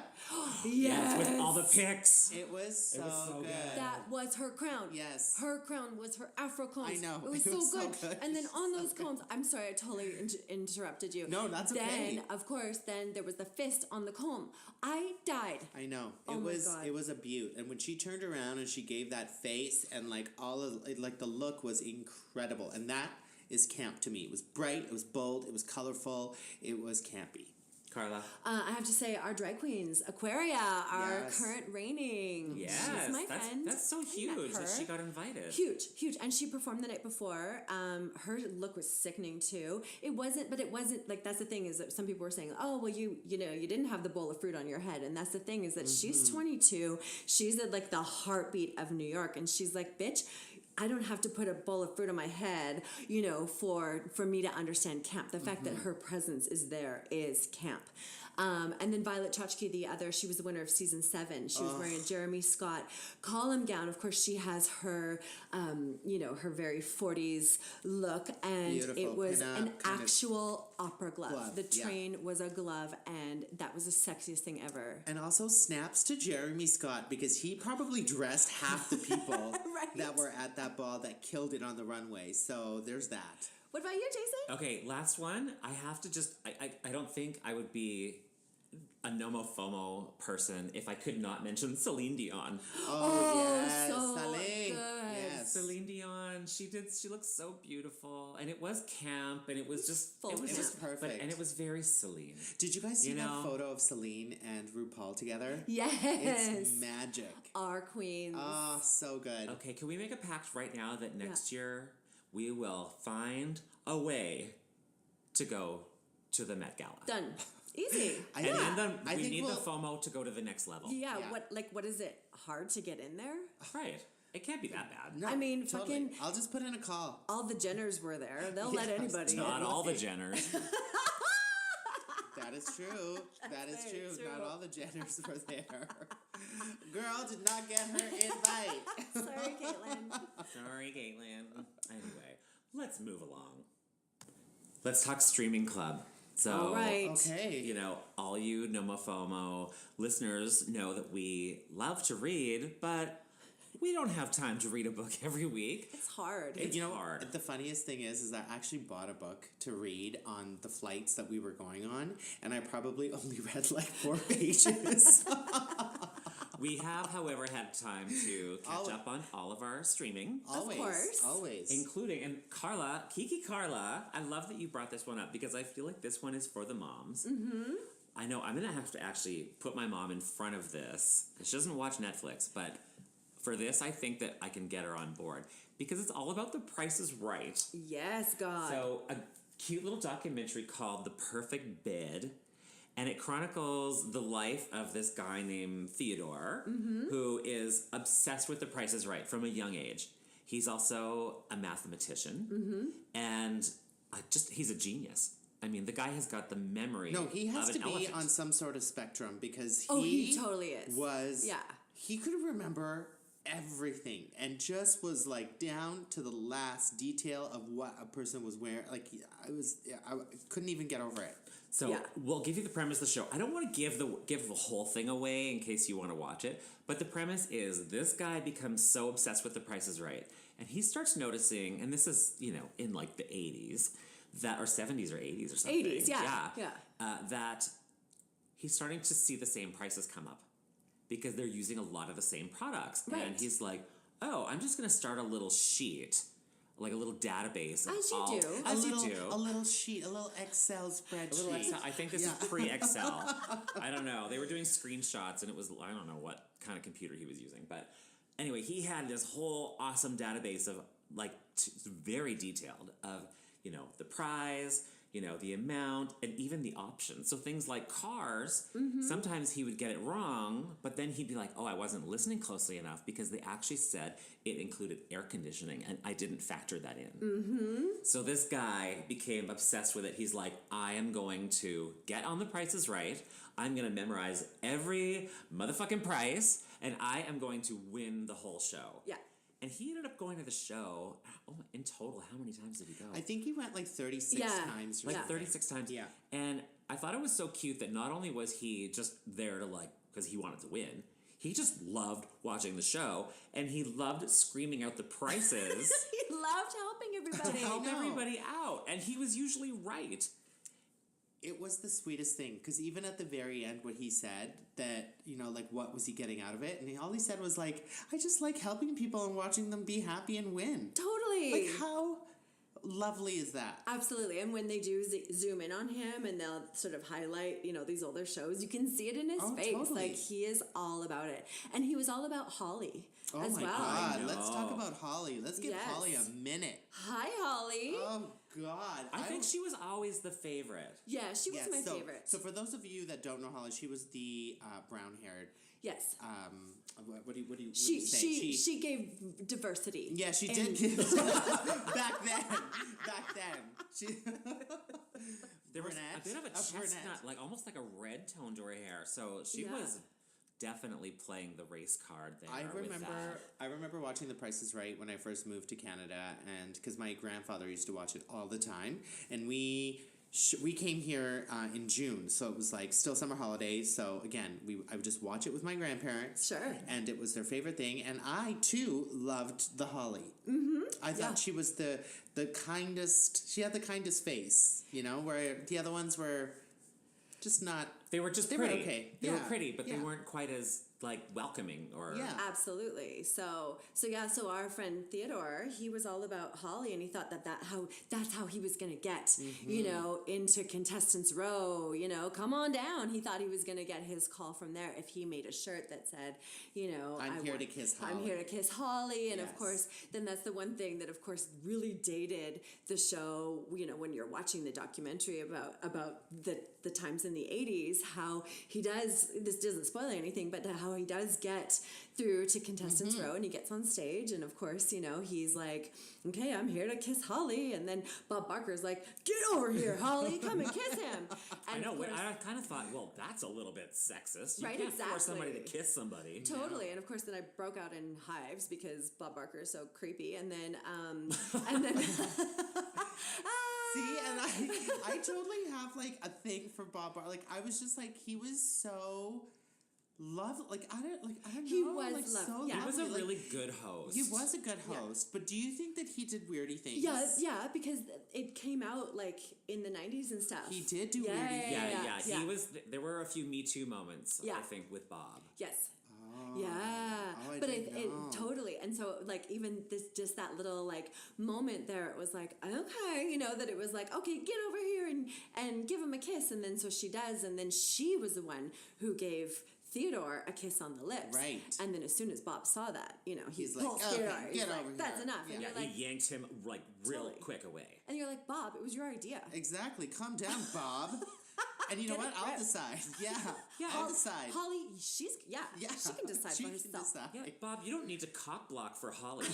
Yes. With all the pics. It was so, was so good. good. That was her crown. Yes. Her crown was her Afro combs. I know. It was, It was so, so good. good. And then on those combs, I'm sorry, I totally interrupted you. No, that's okay. Then, of course, then there was the fist on the comb. I died. I know. Oh my God. It was a beaut. And when she turned around and she gave that face and like all of like the look was incredible. And that is camp to me. It was bright, it was bold, it was colorful, it was campy. Carla. I have to say, our drag queens, Aquaria, our Yes. current reigning. Yes. She's my that's, friend. That's so I met huge that her. she got invited. Huge. And she performed the night before. Her look was sickening too. It wasn't like, that's the thing is that some people were saying, oh, well, you didn't have the bowl of fruit on your head. And that's the thing is that she's 22. She's at like the heartbeat of New York. And she's like, bitch, I don't have to put a bowl of fruit on my head, for me to understand camp. The fact that her presence is there is camp. And then Violet Chachki, she was the winner of season 7. She was wearing a Jeremy Scott column gown. Of course, she has her, her very 40s look, and Beautiful it was pinup an kind of actual opera glove. The yeah. train was a glove, and that was the sexiest thing ever. And also snaps to Jeremy Scott because he probably dressed half the people Right. that were at that ball that killed it on the runway. So there's that. What about you, Jason? Okay, last one. I have to just. I don't think I would be a nomofomo person if I could not mention Celine Dion. Oh, yes, so Saleh. good. Yes. Celine Dion, she looked so beautiful, and it was camp, and it was just full it was camp. just It was perfect. and it was very Celine. Did you guys see You that know- photo of Celine and RuPaul together? Yes. It's magic. Our queens. Oh, so good. Okay, can we make a pact right now that next year we will find a way to go to the Met Gala? Done. Easy. I And then I we think need the we'll- FOMO to go to the next level. Yeah, Yeah. what is it? Hard to get in there? Right. It can't be that bad. No, I mean, totally. fucking- I'll just put in a call. All the Jenners were there. They'll let Yes, anybody Not in. all the Jenners. That is true. That is very true. true. Not all the Jenners were there. Girl did not get her invite. Sorry, Caitlin. Sorry, Caitlin. Anyway, let's move along. Let's talk streaming club. So, All right. Okay. you know, all you NomoFOMO listeners know that we love to read, but we don't have time to read a book every week. It's hard. It's You know, hard. the funniest thing is I actually bought a book to read on the flights that we were going on, and I probably only read like 4 pages. We have, however, had time to catch Always. up on all of our streaming, Always. course. Always. including, and Carla, Kiki Carla, I love that you brought this one up because I feel like this one is for the moms. Mm-hmm. I know I'm going to have to actually put my mom in front of this. She doesn't watch Netflix, but for this, I think that I can get her on board because it's all about The Price is Right. Yes, God. So, a cute little documentary called The Perfect Bid. And it chronicles the life of this guy named Theodore, who is obsessed with The Price is Right from a young age. He's also a mathematician, and he's a genius. I mean, the guy has got the memory. No, he has of to an be elephant. on some sort of spectrum because he totally is. Yeah. He could remember everything and just was like down to the last detail of what a person was wearing. Like I couldn't even get over it. So we'll give you the premise of the show. I don't want to give the whole thing away in case you want to watch it, but the premise is this guy becomes so obsessed with The Price is Right, and he starts noticing, and this is in like the 80s, that or 70s or 80s or something. 80s, yeah. That he's starting to see the same prices come up because they're using a lot of the same products, Right. and he's like, "Oh, I'm just going to start a little sheet." Like a little database. As you do. A little sheet, a little Excel spreadsheet. A little Excel. I think this is pre-Excel. I don't know. They were doing screenshots, and it was, I don't know what kind of computer he was using. But anyway, he had this whole awesome database of, like, very detailed of, the prize, the amount, and even the options. So things like cars, sometimes he would get it wrong, but then he'd be like, oh, I wasn't listening closely enough because they actually said it included air conditioning, and I didn't factor that in. So this guy became obsessed with it. He's like, I am going to get on The Price is Right. I'm going to memorize every motherfucking price, and I am going to win the whole show. Yeah. And he ended up going to the show, in total, how many times did he go? I think he went like 36 times. Or Like something. 36 times. Yeah. And I thought it was so cute that not only was he just there to because he wanted to win, he just loved watching the show, and he loved screaming out the prices He loved helping to everybody. help know. everybody out. And he was usually right. It was the sweetest thing because even at the very end, what he said that like what was he getting out of it, and all he said was like, "I just like helping people and watching them be happy and win." Totally. Like how lovely is that? Absolutely. And when they do zoom in on him and they'll sort of highlight, these older shows, you can see it in his face. Totally. Like, he is all about it. And he was all about Holly as Oh my well. God! Let's talk about Holly. Let's give Yes. Holly a minute. Hi, Holly. Oh God! I think she was always the favorite. Yeah, she was my so, favorite. So for those of you that don't know Holly, she was the brown-haired. Yes. What do you say? She gave diversity. Yeah, she And- did give back then. She There was a brunette, bit of a chestnut, brunette. like almost like a red tone to her hair. So she Yeah. was definitely playing the race card there. I with that. remember watching The Price is Right when I first moved to Canada, and because my grandfather used to watch it all the time, and we came here in June, so it was like still summer holidays. So again, I would just watch it with my grandparents. Sure. And it was their favorite thing, and I too loved the Holly. I thought she was the kindest. She had the kindest face, where the other ones were just not. They were just They were pretty. okay. They were Yeah. pretty, but they Yeah. weren't quite as welcoming or Yeah. Absolutely. So our friend Theodore, he was all about Holly, and he thought that's how he was gonna get, into Contestants Row, come on down. He thought he was gonna get his call from there if he made a shirt that said, I'm here to kiss Holly. I'm here to kiss Holly. And of Yes. course, then that's the one thing that of course really dated the show, when you're watching the documentary about the times in the 80s, how he does, this doesn't spoil anything, but how he does get through to Contestants Row, and he gets on stage, and of course, he's like, okay, I'm here to kiss Holly, and then Bob Barker's like, get over here, Holly, come and kiss him. I And know. of course, I kind of thought, well, that's a little bit sexist. You Right, can't force somebody to exactly. kiss somebody. Totally, and of course, then I broke out in hives because Bob Barker is so creepy, and then, See, and I totally have like a thing for Bob Barker. Like I was just like he was so lovely. Like I don't know. He was like, lovely. so Yeah. He was a lovely. really good host. He was a good host, but do you think that he did weirdy things? yeah, because it came out like in the 90s and stuff. He did do Yeah, weirdy Yeah, things. He was. There were a few Me Too moments. Yeah. I think with Bob. Yes. Yeah, Oh, I but didn't know. it totally, and so like even just that little like moment there, it was like okay, that it was like okay, get over here and give him a kiss, and then so she does, and then she was the one who gave Theodore a kiss on the lips, Right. And then as soon as Bob saw that, He's pulls like, Theodore, okay, he's get like, over that's here. enough, Yeah. and you're Yeah, like, he yanked him real Totally. quick away. and you're like, Bob, it was your idea. Exactly. Calm down, Bob. And you know Get what? a I'll grip. decide. Yeah, I'll decide. Holly, she can decide She for can herself. decide. Yeah, Bob, you don't need to cock block for Holly.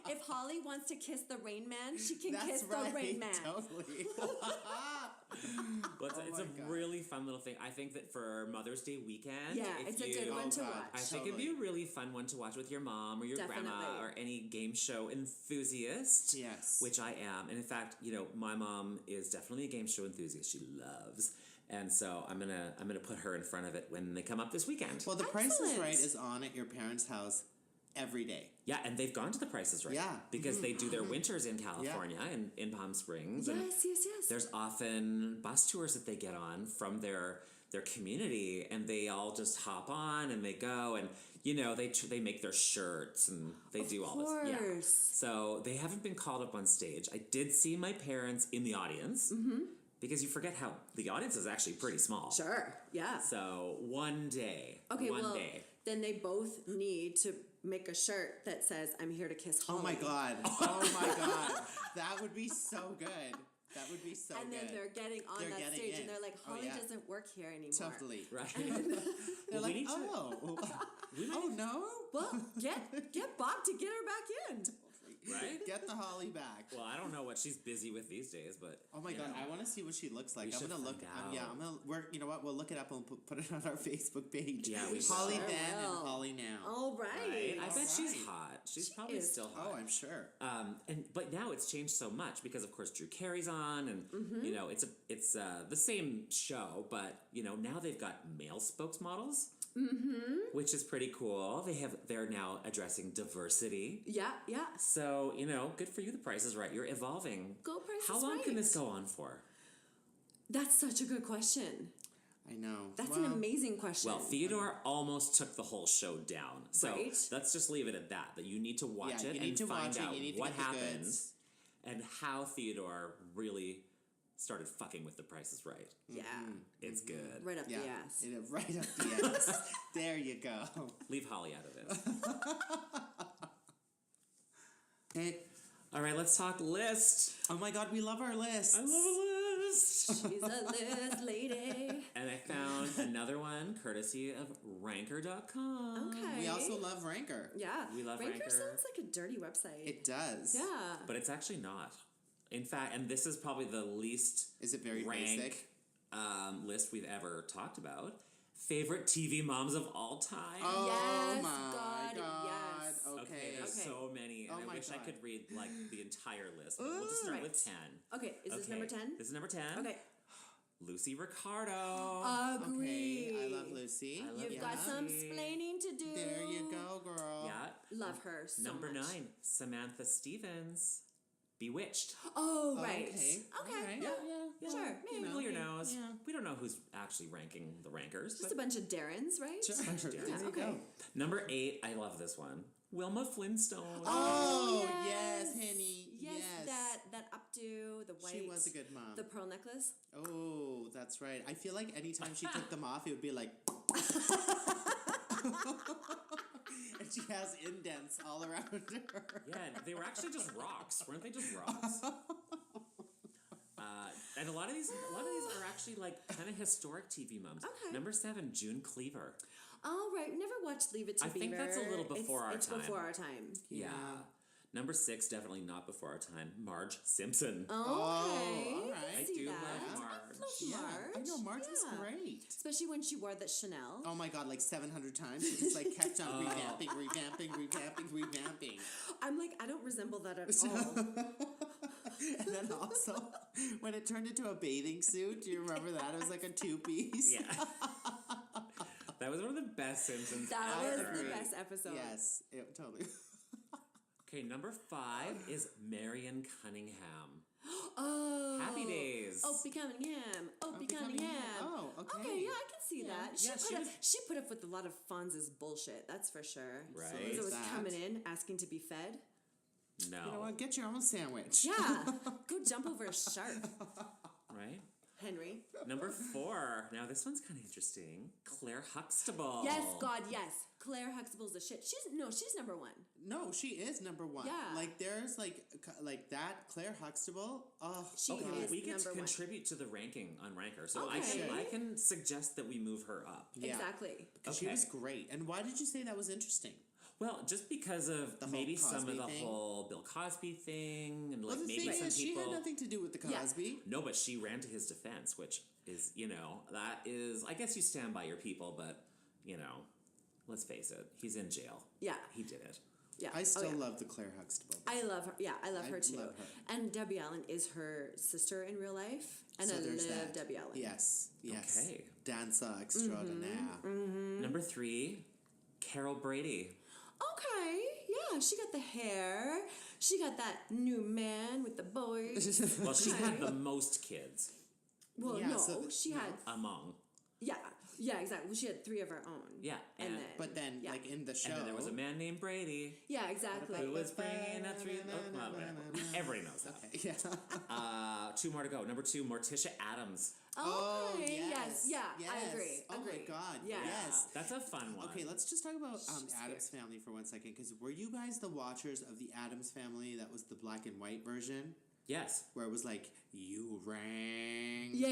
If Holly wants to kiss the Rain Man, she can That's kiss right. the Rain Man. Totally. But it's my a God. really fun little thing. I think that for Mother's Day weekend, Yeah, if it's a you, good one to God. watch. I think it'd be a really fun one to watch with your mom or your grandma Definitely. or any game show enthusiast. Yes. Which I am. And in fact, my mom is definitely a game show enthusiast. She loves. And so I'm gonna put her in front of it when they come up this weekend. Well, The Price is Excellent. Right is on at your parents' house every day. Yeah, and they've gone to the Price is Right. Yeah. Because they do their winters in California and in Palm Springs. And Yes. there's often bus tours that they get on from their community, and they all just hop on and they go, and they make their shirts and they do all this. Yeah. course. So they haven't been called up on stage. I did see my parents in the audience because you forget how the audience is actually pretty small. Sure. Yeah. So one day. Okay, one well, day. then they both need to make a shirt that says, I'm here to kiss Holly. Oh my God. Oh my God. That would be so good. That would be so And good. then they're getting on They're that getting stage in. and they're like, Oh, Holly yeah. doesn't work here anymore. Totally. Right. They're we like, need to- oh no. Well, get Bob to get her back in. Right? Get the Holly back. Well, I don't know what she's busy with these days, but Oh my you God, know. I want to see what she looks like. We I'm should gonna look. find Yeah, out. you know what? We'll look it up and put it on our Facebook page. Yeah, we Holly sure then will. and Holly now. All right. Right? I bet All she's right. hot. She's She probably is. still hot. Oh, I'm sure. But now it's changed so much because of course Drew Carey's on, and Mm-hmm. it's the same show, but now they've got male spokesmodels, which is pretty cool. They're now addressing diversity. Yeah. So good for you. The Price is Right. You're evolving. Go Price How is long can Right. this go on for? That's such a good question. I know. That's an amazing question. Well, Theodore almost took the whole show down. So Right. let's just leave it at that. That you need to watch Yeah, it you need and to find watch it, out you need to what get the happened goods. and how Theodore really started fucking with The Price is Right. Yeah. It's good. Right up Yeah, the ass. right up the ass. There you go. Leave Holly out of it. Hey, All right, let's talk list. oh my God, we love our list. I love a list. She's a list lady. And I found another one courtesy of Ranker.com. Okay. We also love Ranker. Yeah. We love Ranker. sounds like a dirty website. It does. Yeah. But it's actually not. In fact, and this is probably the least Is it very rank basic? list we've ever talked about. Favorite TV moms of all time. Oh Yes, my God, God. yes. Okay. There's Okay. so many, and Oh I my wish I God. could read like the entire list. But we'll just start with 10. Okay, is this Okay, number 10? This is number 10. Okay. Lucy Ricardo. Agree. Okay, I love Lucy. I love You've Yeah. got some Lucy. splaining to do. There you go, girl. Yeah. Love her so Number much. 9, Samantha Stevens. Bewitched. Oh, right. Okay. Okay. Alright. Yeah. Sure. Maybe. Blow your nose. yeah. We don't know who's actually ranking the rankers. Just but a bunch of Darrens, right? Sure. Darren. There you Okay. go. Number 8, I love this one. Wilma Flintstone. Oh, yes. yes, Henny. Yes, that updo, the white. She was a good mom. The pearl necklace. Oh, that's right. I feel like anytime she took them off, it would be like. And she has indents all around her. Yeah, they were actually just rocks, weren't they? Just rocks. And a lot of these are actually like kind of historic TV moms. Okay. Number 7, June Cleaver. All right. Never watched Leave It to I Beaver. think that's a little before our it's time. before our time. Yeah. Number 6, definitely not before our time. Marge Simpson. Okay. all right. I I see do that. love I Marge. love Yeah, Marge. I know Marge Yeah. was great. Especially when she wore that Chanel. Oh my God, like 700 times. She just like kept on revamping. I'm like, I don't resemble that at all. And then also, when it turned into a bathing suit, do you remember that? It was like a 2-piece. Yeah. That was one of the best Simpsons That ever. was the best episode. Yes, it totally. Okay, number 5 is Marion Cunningham. Oh. Happy Days. Opie Cunningham. Opie Cunningham. Cunningham. Oh, okay. Okay, yeah, I can see that. Yeah, She put up with a lot of Fonz's bullshit, that's for sure. Right. So There's it was that. coming in, asking to be fed. No. You know what? Get your own sandwich. Yeah. Go jump over a shark, Right? Henry. Number 4. Now this one's kind of interesting. Claire Huxtable. Yes, God, yes. Claire Huxtable's the shit. She's number one. No, she is number one. Yeah. Like there's like that Claire Huxtable. Oh, She Okay, is we get to number one. contribute to the ranking on Ranker, so Okay. I can suggest that we move her up. yeah. Exactly. Because she Okay. was great. And why did you say that was interesting? Well, just because of The whole maybe some of Cosby the thing? whole Bill Cosby thing, and like Well, the maybe thing some is, she people. had nothing to do with the Yeah. Cosby. No, but she ran to his defense, which is, that is, I guess you stand by your people, but, let's face it, he's in jail. Yeah. He did it. Yeah. I still yeah. love the Claire Huxtable. I love her. Yeah, I love I her too. love her. And Debbie Allen is her sister in real life, and So I there's love that. Debbie Allen. Yes. Okay. Dancer extraordinaire. Number 3, Carol Brady. Okay, yeah, she got the hair. She got that new man with the boys. Well, she Okay. had the most kids Well, Yeah, no, so she no. had. among. Yeah, exactly. Well, she had 3 of her own. Yeah, and and- then But then, yeah. like in the show, And then there was a man named Brady Yeah, exactly. who was bringing a 3. Well, whatever. Everybody knows that. yeah. 2 more to go. Number 2, Morticia Adams. Oh, Oh, okay. yes. Yeah, I Yes. agree. Oh my agree. God, Yeah. yes. That's a fun one. Okay, let's just talk about She's Addams Family for 1 second. Because were you guys the watchers of the Addams Family? That was the black and white version, Yes. where it was like you rang. yeah.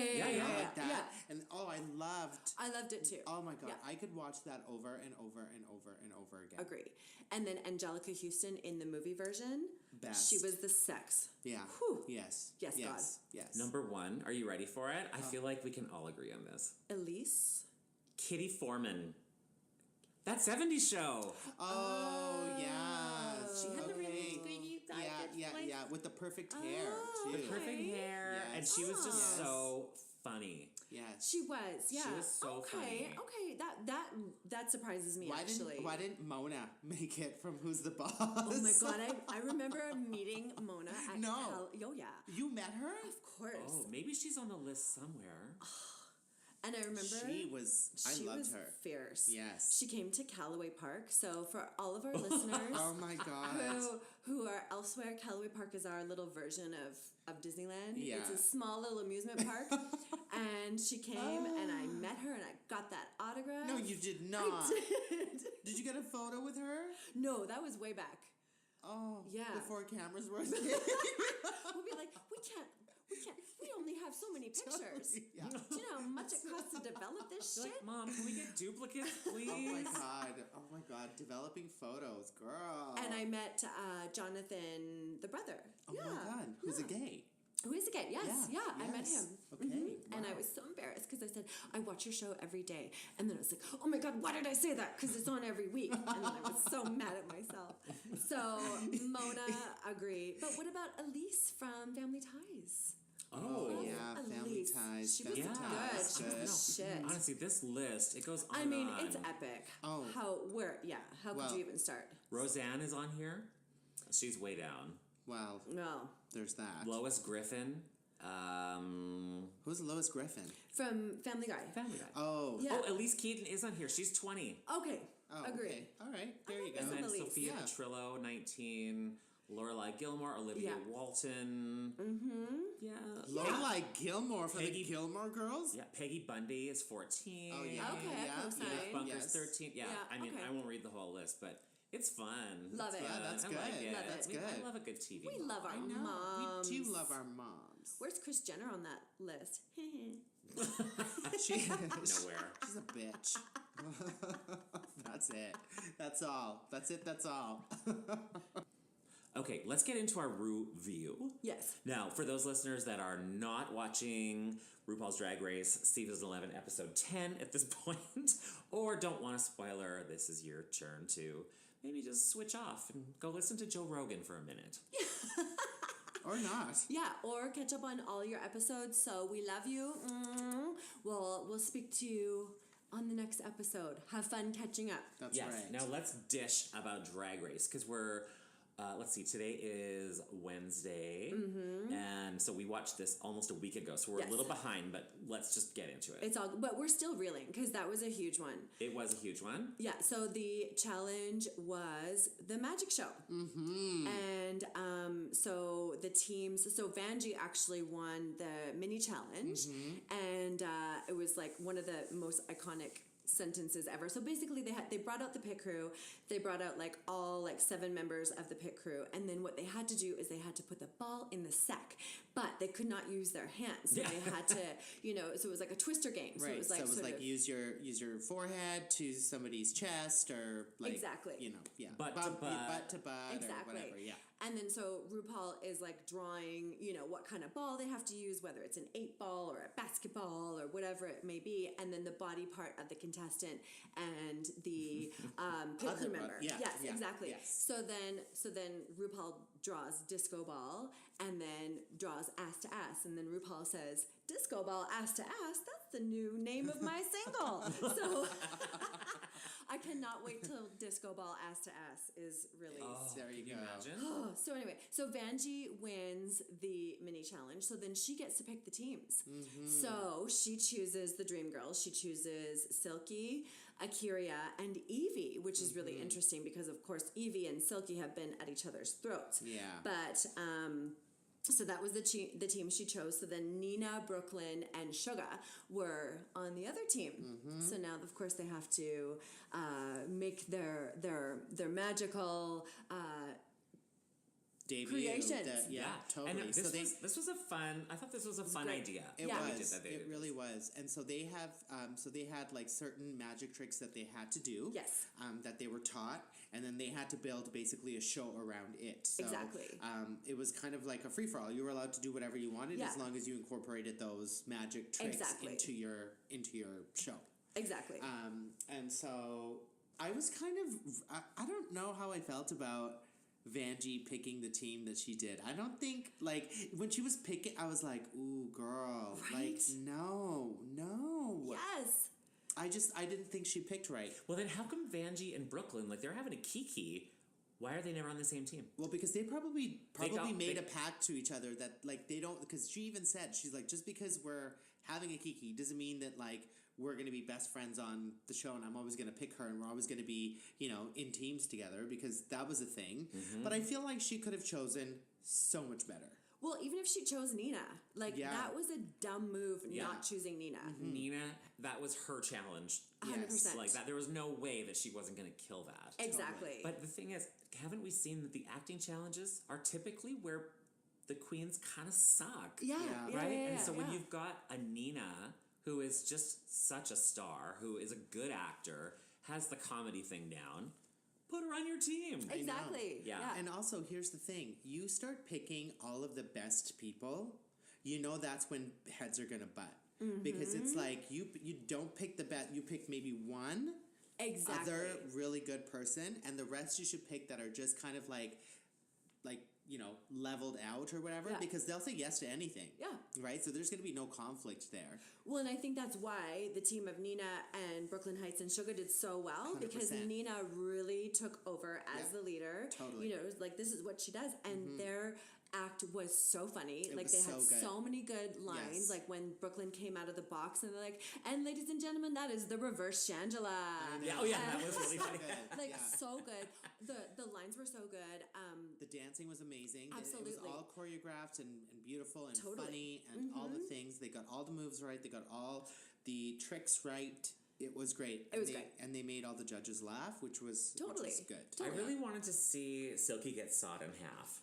Like that. Yeah. And I loved. I loved it too. Oh my God, Yeah. I could watch that over and over and over and over again. Agree. And then Angelica Houston in the movie version, Best. she was the sex. Yeah. Whew. Yes. Yes, Yes. Yes. Number 1, are you ready for it? I feel like we can all agree on this. Elise. Kitty Foreman. That 70s show. Oh yeah. She had the really Okay. stringy dyed Yeah. With the perfect hair too. The perfect hair, Yes. and she was just Yes. so funny. Yes. She was, yeah. was so okay, funny. Okay, that surprises me Why actually. didn't Mona make it from Who's the Boss? Oh my god, I remember meeting Mona at No. Oh yeah. You met her? Of course. Oh, maybe she's on the list somewhere. And I remember She was. I she loved was her. fierce. Yes. She came to Callaway Park. So for all of our listeners Oh my God. who are elsewhere, Callaway Park is our little version of Disneyland. Yeah. It's a small little amusement park. And she came and I met her and I got that autograph. No, you did not. did. Did you get a photo with her? No, that was way back. Oh. Yeah. Before cameras were. We'll be like, we only have so many pictures. Yeah. Do you know how much it costs to develop this You're shit? like, Mom, can we get duplicates, please? Oh my God. Developing photos, girl. And I met Jonathan, the brother. Oh my God. Who's a gay? Who is again? Yes, yeah, I met him. Yes. Okay, And I wow. was so embarrassed because I said, I watch your show every day. And then I was like, oh my God, why did I say that? Because it's on every week. And then I was so mad at myself. So, Mona, agree. But what about Elise from Family Ties? Oh, Yeah, Family Elise. Ties. She was Family good. Ties. She was Good. shit. Honestly, this list, it goes on I mean, and on. it's epic. Oh. How could Well- you even start? Roseanne is on here. She's way down. Well, No. there's that. Lois Griffin. Who's Lois Griffin? From Family Guy. Family Guy. Oh. Yeah. Oh, Elise Keaton is on here. She's 20. Okay. Oh, Agree. okay. All right. There you like go. And then Elise, Sophia yeah. Petrillo, 19. Lorelai Gilmore, Olivia Yeah. Walton. Mm-hmm. Yeah. Lorelai Gilmore from Peggy- the Gilmore Girls? Yeah, Peggy Bundy is 14. Oh, yeah. Okay, yeah. co-sign. yeah. Bunker's Yes. 13. Yeah, Yeah, I mean, okay. I won't read the whole list, but it's fun. Love It's it. fun. Yeah, that's I good. like it. Love it. That's I good. love a good TV. We love our I know. moms. We do love our moms. Where's Kris Jenner on that list? She's Nowhere. a bitch. That's it. That's all. That's it. That's all. Okay, let's get into our review. Yes. Now, for those listeners that are not watching RuPaul's Drag Race Season 11, Episode 10 at this point, or don't want a spoiler, this is your turn to maybe just switch off and go listen to Joe Rogan for a minute. Or not. Yeah, or catch up on all your episodes. So we love you. We'll speak to you on the next episode. Have fun catching up. That's Yes. right. Now let's dish about Drag Race because we're. Let's see. Today is Wednesday, and so we watched this almost a week ago. So we're Yes. a little behind, but let's just get into it. It's all, but we're still reeling because that was a huge one. It was a huge one. Yeah, so the challenge was the magic show. Mm-hmm. And so the teams, so Vanjie actually won the mini challenge. And it was like one of the most iconic sentences ever. So basically they brought out the pit crew, they brought out like all like 7 members of the pit crew, and then what they had to do is they had to put the ball in the sack, but they could not use their hands. So they had to, so it was like a twister game. So Right. it was like use your forehead to somebody's chest, or like Exactly. butt to butt Exactly. or whatever. Yeah. And then so RuPaul is like drawing, what kind of ball they have to use, whether it's an 8-ball or a basketball or whatever it may be, and then the body part of the contestant and the pit crew member. Yeah, yes, yeah, exactly. yes. So then RuPaul draws disco ball and then draws ass to ass, and then RuPaul says, "Disco ball ass to ass, that's the new name of my single." So I cannot wait till disco ball ass to ass is released. There you Can you go. imagine? So anyway, so Vanjie wins the mini challenge. So then she gets to pick the teams. So she chooses the Dream Girls. She chooses Silky, Akira, and Evie, which is really interesting because, of course, Evie and Silky have been at each other's throats. Yeah. But so that was the team she chose. So then Nina, Brooklyn, and Suga were on the other team. So now, of course, they have to make their magical Debut. Creations. Totally. And this was a fun. I thought this was a fun great. idea. It Yeah. was. It really was. And so they have. So they had like certain magic tricks that they had to do. Yes. That they were taught, and then they had to build basically a show around it. So, Exactly. It was kind of like a free for all. You were allowed to do whatever you wanted Yeah. as long as you incorporated those magic tricks Exactly. into your show. Exactly. And so I was kind of. I don't know how I felt about Vanjie picking the team that she did. I don't think, like, when she was picking, I was like, ooh, girl. Right? Like, no. yes. I didn't think she picked right. Well, then how come Vanjie and Brooklyn, like, they're having a kiki? Why are they never on the same team? Well, because they probably made they- a pact to each other that, like, they don't, because she even said, she's like, just because we're having a kiki doesn't mean that, like, we're going to be best friends on the show and I'm always going to pick her and we're always going to be, in teams together, because that was a thing. But I feel like she could have chosen so much better. Well, even if she chose Nina, like Yeah. that was a dumb move Yeah. not choosing Nina. Nina, that was her challenge. 100%. Like that, there was no way that she wasn't going to kill that. Exactly. But the thing is, haven't we seen that the acting challenges are typically where the queens kind of suck? yeah, Right? And so when yeah. you've got a Nina who is just such a star, who is a good actor, has the comedy thing down, put her on your team. Exactly. Yeah. And also, here's the thing. You start picking all of the best people, that's when heads are going to butt. Because it's like, you don't pick the best, you pick maybe one Exactly. other really good person, and the rest you should pick that are just kind of like leveled out or whatever, Yeah. because they'll say yes to anything. Yeah. Right? So there's going to be no conflict there. Well, and I think that's why the team of Nina and Brooklyn Heights and Sugar did so well, because 100%. Nina really took over as Yeah. the leader. Totally. It was like, this is what she does. And their act was so funny. Like, was they had so good. so many good lines. Yes. Like, when Brooklyn came out of the box and they're like, and ladies and gentlemen, that is the reverse Shangela. Yeah, oh yeah, that was really funny. Good. Like, Yeah. so good. The lines were so good. The dancing was amazing. It Absolutely. was all choreographed and beautiful and Totally. funny and all the things. They got all the moves right. They got all the tricks right. It was great. It was and great. And they made all the judges laugh, which was Totally. good. I really wanted to see Silky get sawed in half.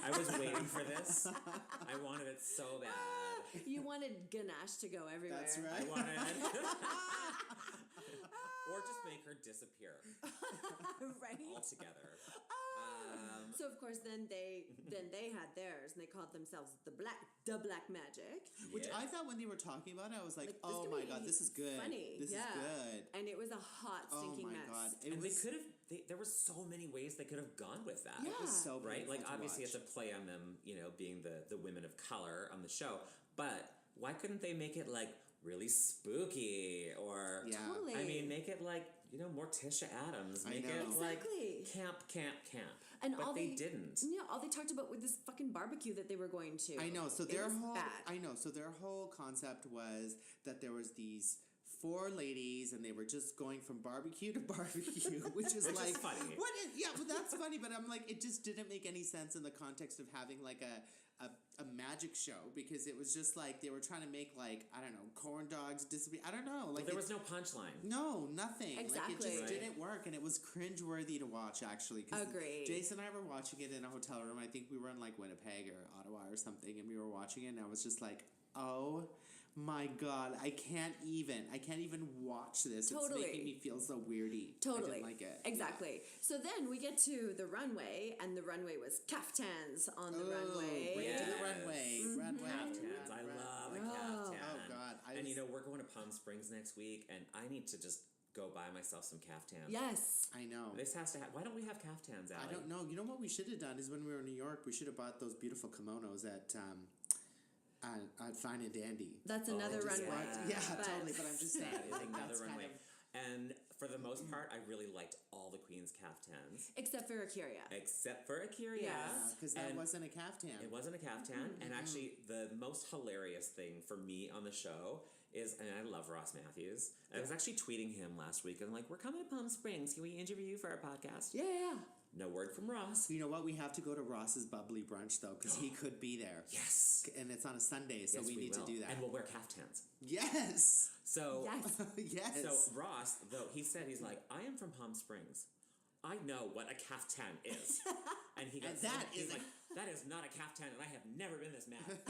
I was waiting for this. I wanted it so bad. You wanted ganache to go everywhere. That's I right. wanted or just make her disappear Right? altogether. So of course then they had theirs and they called themselves the Black Magic. Which Yeah. I thought when they were talking about it, I was like, Like, this oh could my be god, this is good. Funny. This yeah. is good. And it was a hot Oh stinking my mess. god. And they could have. There were so many ways they could have gone with that. Yeah. It was so Right? painful Like, to obviously, watch. it's a play on them, being the women of color on the show. But why couldn't they make it, like, really spooky? Or, Yeah. Totally. I mean, make it, like, Morticia Adams. I Make know. it, Exactly. like, camp. And but all they didn't. Yeah, all they talked about was this fucking barbecue that they were going to. I know. So It their was whole bad. I know. So their whole concept was that there was these four ladies, and they were just going from barbecue to barbecue, which is like funny. Yeah, but that's funny. But I'm like, it just didn't make any sense in the context of having like a magic show, because it was just like they were trying to make like, I don't know, corn dogs disappear. I don't know. Like There was no punchline. no, nothing. Like, it Exactly. just Right. didn't work, and it was cringeworthy to watch, actually. 'Cause Agreed. Jason and I were watching it in a hotel room. I think we were in like Winnipeg or Ottawa or something, and we were watching it, and I was just like, oh my god, I can't even watch this. Totally. It's making me feel so weirdy. Totally. I didn't like it. Exactly. So then we get to the runway, and the runway was caftans on the runway. Bring it to the Yes. runway. Runway. Caftans. I love a caftan. Oh, God. And we're going to Palm Springs next week, and I need to just go buy myself some caftans. Yes. I know. This has to why don't we have caftans, Allie? I don't know. You know what we should have done is when we were in New York, we should have bought those beautiful kimonos at Fine and Dandy. That's another just runway. what? Yeah, But- totally. But I'm just saying. That is like, another that's kind runway. of- And for the most part, I really liked all the Queen's caftans, Except for Akira. except for Akira. Yes. because that And wasn't a caftan. It wasn't a caftan, and actually, the most hilarious thing for me on the show is, and I love Ross Matthews. I was actually tweeting him last week, and I'm like, "We're coming to Palm Springs. Can we interview you for our podcast?" Yeah. No word from Ross. You know what? We have to go to Ross's bubbly brunch though, because he could be there. Yes, And it's on a Sunday, so yes, we need will. to do that. and we'll wear caftans. Yes. So, Yes. Yes. so Ross, though, he's like, "I am from Palm Springs. I know what a caftan is," and he goes, He's like, "That is not a caftan, and I have never been this mad."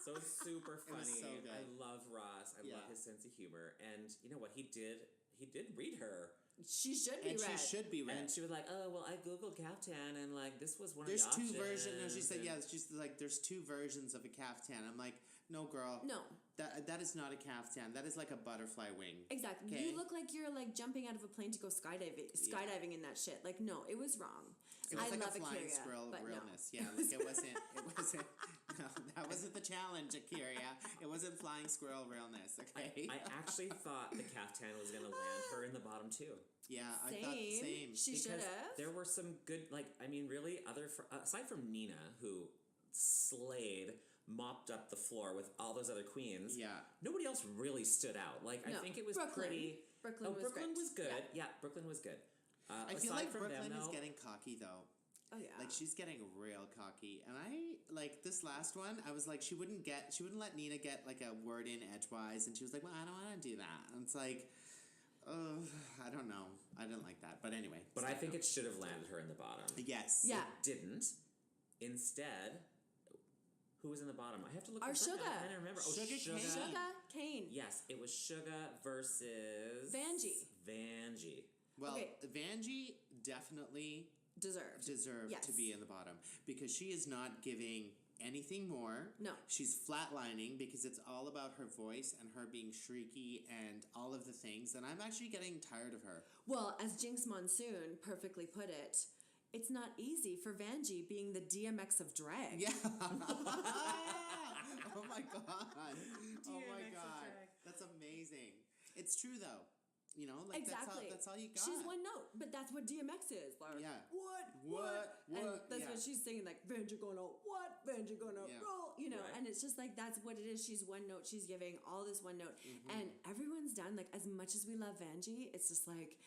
So it's super funny. was so good. I love Ross. I Yeah. love his sense of humor, and you know what he did? He did read her, She should be and red. she should be red. and she was like, "Oh well, I googled caftan, and like this was one There's of the two options." versions. No, she said, and- yeah, she's like, there's two versions of a caftan. I'm like, no, girl. No. That is not a caftan. That is like a butterfly wing. Exactly. Okay. You look like you're like jumping out of a plane to go skydiving in that shit. Like, no, it was wrong. It was I like love a flying Akira, squirrel but realness. Yeah, like it wasn't, no, that wasn't the challenge, Akira. It wasn't flying squirrel realness, okay? I actually thought the caftan was gonna land her in the bottom too. yeah, No. I thought the Same. same. She should Because have. there were some good, like, I mean, really, aside from Nina, who slayed, mopped up the floor with all those other queens. Yeah. Nobody else really stood out. Like, I No. think it was Brooklyn. pretty. Brooklyn was Brooklyn great. was good. Yeah. Yeah, Brooklyn was good. I feel aside like from Brooklyn them, is though, getting cocky, though. Oh yeah. Like, she's getting real cocky. And I, like, this last one, I was like, she wouldn't let Nina get, like, a word in edgewise. And she was like, well, I don't want to do that. And it's like, I don't know. I didn't like that. But anyway. But I think it should have landed her in the bottom. Yes. Yeah. Didn't. Instead, who was in the bottom? I have to look. Our this up. Suga. I don't remember. Oh, Suga Suga. Kane. Suga Kane. Yes, it was Suga versus Vanjie. Well, Okay. Vanjie definitely Deserved. deserved Yes. to be in the bottom because she is not giving anything more. No. She's flatlining because it's all about her voice and her being shrieky and all of the things. And I'm actually getting tired of her. Well, as Jinx Monsoon perfectly put it, it's not easy for Vanjie being the DMX of drag. Yeah. Oh my god. Oh my DMX god. drag. That's amazing. It's true though. You know, like Exactly. that's all you got. She's one note, but that's what DMX is. Like, Yeah. What? And What? that's Yeah. what she's singing, like, Vanjie gonna what? Vanjie gonna Yeah. roll, you know? Right. And it's just like, that's what it is. She's one note. She's giving all this one note. Mm-hmm. And everyone's done, like, as much as we love Vanjie, it's just like,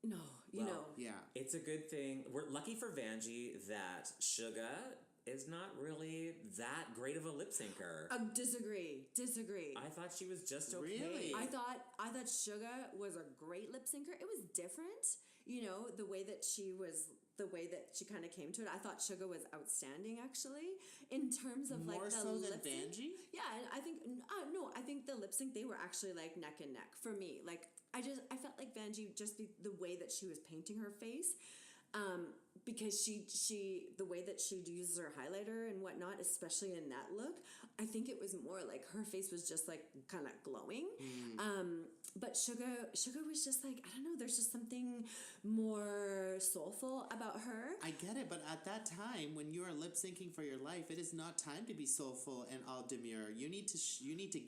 no, you Well, know. Yeah. It's a good thing. We're lucky for Vanjie that Suga is not really that great of a lip syncer. Disagree. I thought she was just okay. Really? I thought Suga was a great lip syncer. It was different, you know, the way that she kind of came to it. I thought Suga was outstanding, actually, in terms of like More the so than lip sync. Vanjie? Yeah, and I think no, I think the lip sync, they were actually like neck and neck for me. Like I felt like Vanjie, just the way that she was painting her face. Because she the way that she uses her highlighter and whatnot, especially in that look, I think it was more like her face was just like kind of glowing. But Suga was just like, I don't know, there's just something more soulful about her. I get it, but at that time, when you are lip syncing for your life, it is not time to be soulful and all demure. You need to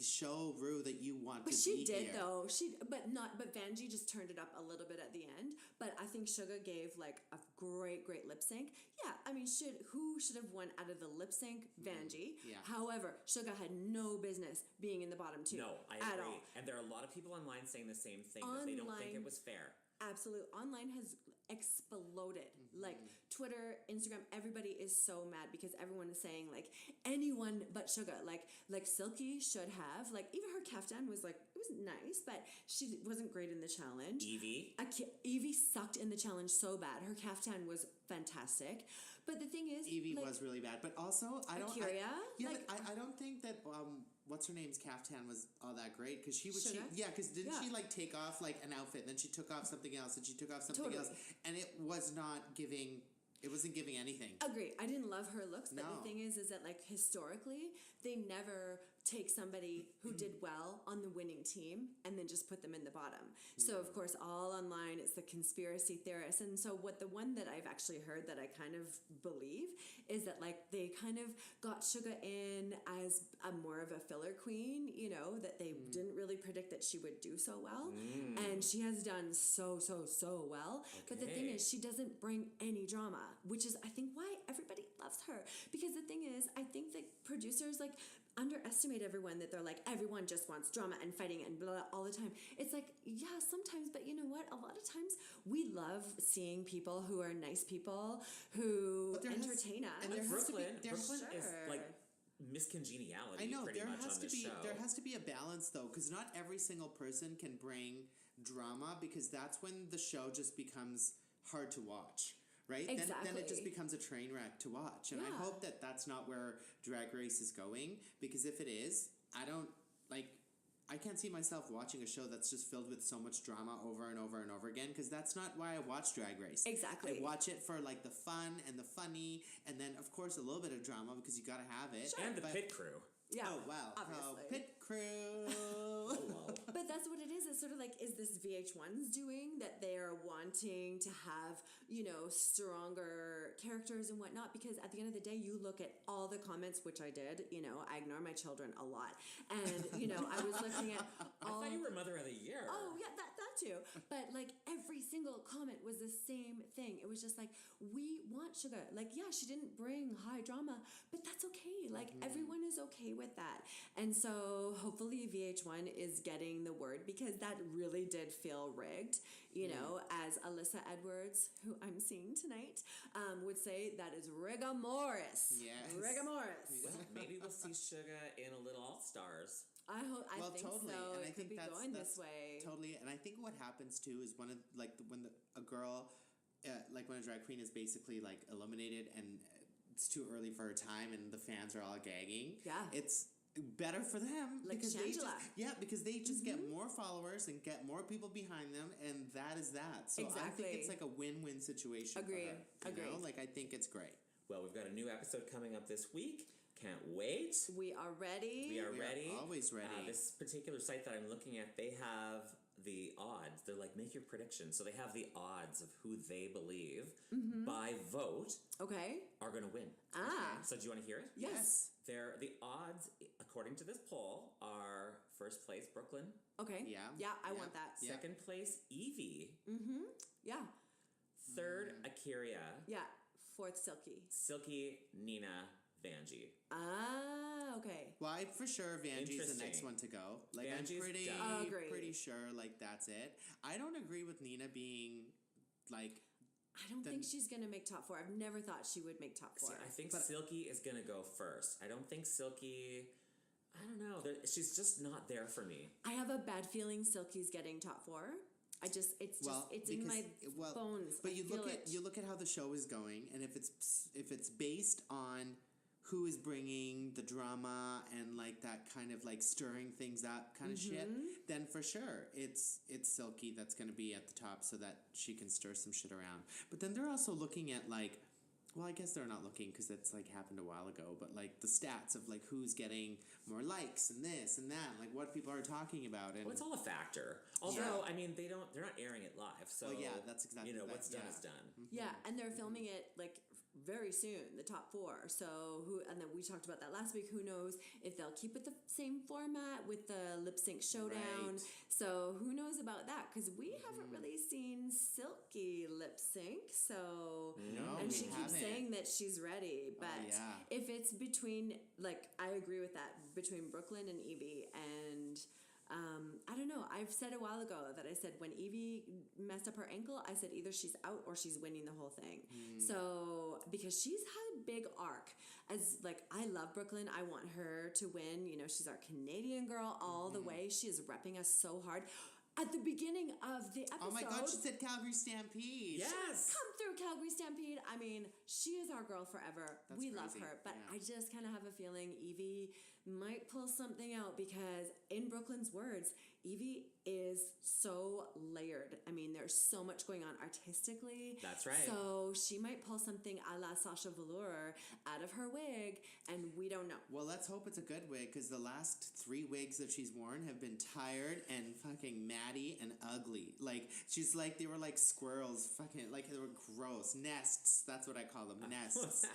show Rue that you want But to she be did here. though. But Vanjie just turned it up a little bit at the end. But I think Suga gave like a a great lip sync. Yeah, I mean, who should have won out of the lip sync? Vanjie. Yeah. However, Suga had no business being in the bottom two. No, I at agree. all. And there are a lot of people online saying the same thing, that they don't think Online- it was fair. Absolute. Online has exploded. Like Twitter, Instagram, everybody is so mad because everyone is saying like anyone but Suga. Like Silky should have, like, even her kaftan was like, it was nice, but she wasn't great in the challenge. Evie. Evie sucked in the challenge so bad. Her kaftan was fantastic. But the thing is, Evie like, was really bad, but also I don't. Akira? Yeah, Like- but I don't think that what's her name's caftan was all that great because she was. Suga? Yeah, because didn't she Yeah. like take off like an outfit, and then she took off something else, and she took off something Totally. else, and it was not giving. It wasn't giving anything. Agree. I didn't love her looks, but No. the thing is that like historically, they never take somebody who did well on the winning team and then just put them in the bottom. So of course, all online, it's the conspiracy theorists. And so what the one that I've actually heard that I kind of believe is that like they kind of got Suga in as a more of a filler queen, you know, that they didn't really predict that she would do so well. And she has done so well. But the thing Okay. is, she doesn't bring any drama, which is I think why everybody loves her. Because the thing is, I think that producers like underestimate everyone, that they're like everyone just wants drama and fighting and blah, blah all the time. It's like, yeah, sometimes, but you know what? A lot of times we love seeing people who are nice people who But there has- entertain us. and there has to be- Brooklyn there's- Brooklyn is Sure. like Miss Congeniality I know pretty there much has on to this be show. there has to be a balance though, because not every single person can bring drama, because that's when the show just becomes hard to watch. Right? Then it Exactly. just becomes a train wreck to watch. And I Yeah. hope that that's not where Drag Race is going, because if it is, I can't see myself watching a show that's just filled with so much drama over and over and over again, because that's not why I watch Drag Race. Exactly. I watch it for like the fun and the funny, and then of course a little bit of drama because you gotta have it. and the but- pit crew. Yeah, Oh wow! obviously. Oh, pit crew. But that's what it is. It's sort of like, is this VH1's doing that they are wanting to have, you know, stronger characters and whatnot? Because at the end of the day, you look at all the comments, which I did, you know, I ignore my children a lot. And, you know, I was looking at I all... thought you were Mother of the Year. Oh, yeah, that too. But, like, every single comment was the same thing. It was just like, we want Suga. Like, yeah, she didn't bring high drama, but that's okay. Like, everyone is okay with that. And so, hopefully, VH1 is getting the word, because that really did feel rigged. You know, as Alyssa Edwards, who I'm seeing tonight, would say, that is rigamorous. Yes. Rigamorous. Well, maybe we'll see Suga in a little All Stars. I think Totally, so. and It I could think be that's going this way. Totally, and I think what happens too is a girl, like when a drag queen is basically like eliminated and it's too early for her time, and the fans are all gagging. Yeah. it's better for them Like because they Shangela. because they just get more followers and get more people behind them, and that is that. So I Exactly. think it's like a win-win situation. Agree. For her, you know? Agree. Like I think it's great. Well, we've got a new episode coming up this week. Can't wait. We are ready. We are We are ready. always ready. This particular site that I'm looking at, they have the odds. They're like, make your predictions. So they have the odds of who they believe by vote Okay. are going to win. Ah. So do you want to hear it? Yes. The odds, according to this poll, are first place Brooklyn, Okay. Yeah. Yeah, I Yeah. want that. Yeah. second place Evie, Yeah. third Akira, Yeah. Fourth, Silky. Silky, Nina, Vanjie. Ah, okay. Well, I for sure Vanjie's the Interesting. next one to go. Like Vanjie's done. Agree. pretty sure like that's it. I don't agree with Nina being like I don't think she's going to make top four. I've never thought she would make top four. See, I think Silky is going to go first. I don't think Silky... I don't know. She's just not there for me. I have a bad feeling Silky's getting top four. It's in my bones. But I you feel look it. at you look at how the show is going, and if it's based on who is bringing the drama and like that kind of like stirring things up kind of shit, then for sure it's Silky that's going to be at the top so that she can stir some shit around. But then they're also looking at like, well, I guess they're not looking because it's like happened a while ago, but like the stats of like who's getting more likes and this and that, like what people are talking about. And Well, it's all a factor. Although, I mean, they're not airing it live, so Well, yeah, that's exactly you know that, what's done yeah. is done. Yeah, and they're filming it like very soon, the top four. So and then we talked about that last week. Who knows if they'll keep it the same format with the lip sync showdown. Right. So who knows about that? Because we haven't really seen Silky lip sync. So And she we keeps haven't. saying that she's ready, but yeah. if it's between, like, I agree with that, between Brooklyn and Evie, and I don't know. I've said a while ago that I said when Evie messed up her ankle, I said either she's out or she's winning the whole thing. So because she's had a big arc, as like I love Brooklyn, I want her to win. You know, she's our Canadian girl all the way. She is repping us so hard. At the beginning of the episode, Oh my God, she said Calgary Stampede. Yes. come through Calgary Stampede. I mean, she is our girl forever. That's we love crazy. her. But Yeah. I just kind of have a feeling Evie might pull something out because, in Brooklyn's words, Evie is so layered. I mean, there's so much going on artistically. That's right. So she might pull something a la Sasha Velour out of her wig, and we don't know. Well, let's hope it's a good wig, because the last 3 wigs that she's worn have been tired and fucking matty and ugly. Like, she's like, they were like squirrels, fucking, like, they were gross. Nests, that's what I call them, nests.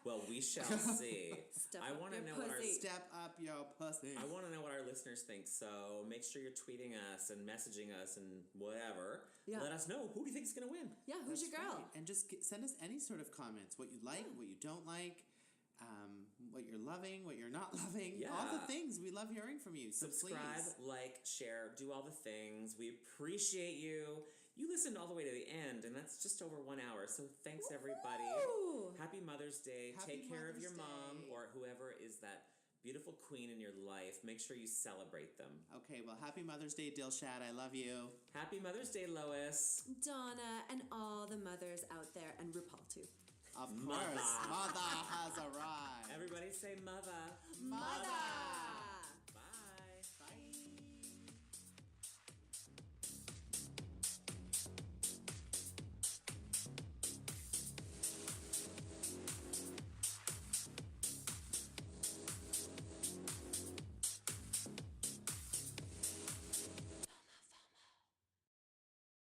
Well, we shall see. Step I up want to your know what our pussy. Step up your pussy. I want to know what our listeners think. So make sure you're tweeting us and messaging us and whatever. Yeah. Let us know, who do you think is going to win? Yeah, who's That's your girl? right. And just send us any sort of comments, what you like, what you don't like, what you're loving, what you're not loving, Yeah. all the things. We love hearing from you, so Subscribe, please. like, share, do all the things. We appreciate you. You listened all the way to the end, and that's just over 1 hour. So thanks, everybody. Woo! Happy Mother's Day. Happy Take care of Mother's your mom Day. or whoever is that beautiful queen in your life. Make sure you celebrate them. Okay, well, happy Mother's Day, Dilshad. I love you. Happy Mother's Day, Lois. Donna and all the mothers out there, and RuPaul too. Of course, Mother. Mother has arrived. Everybody say mother. Mother.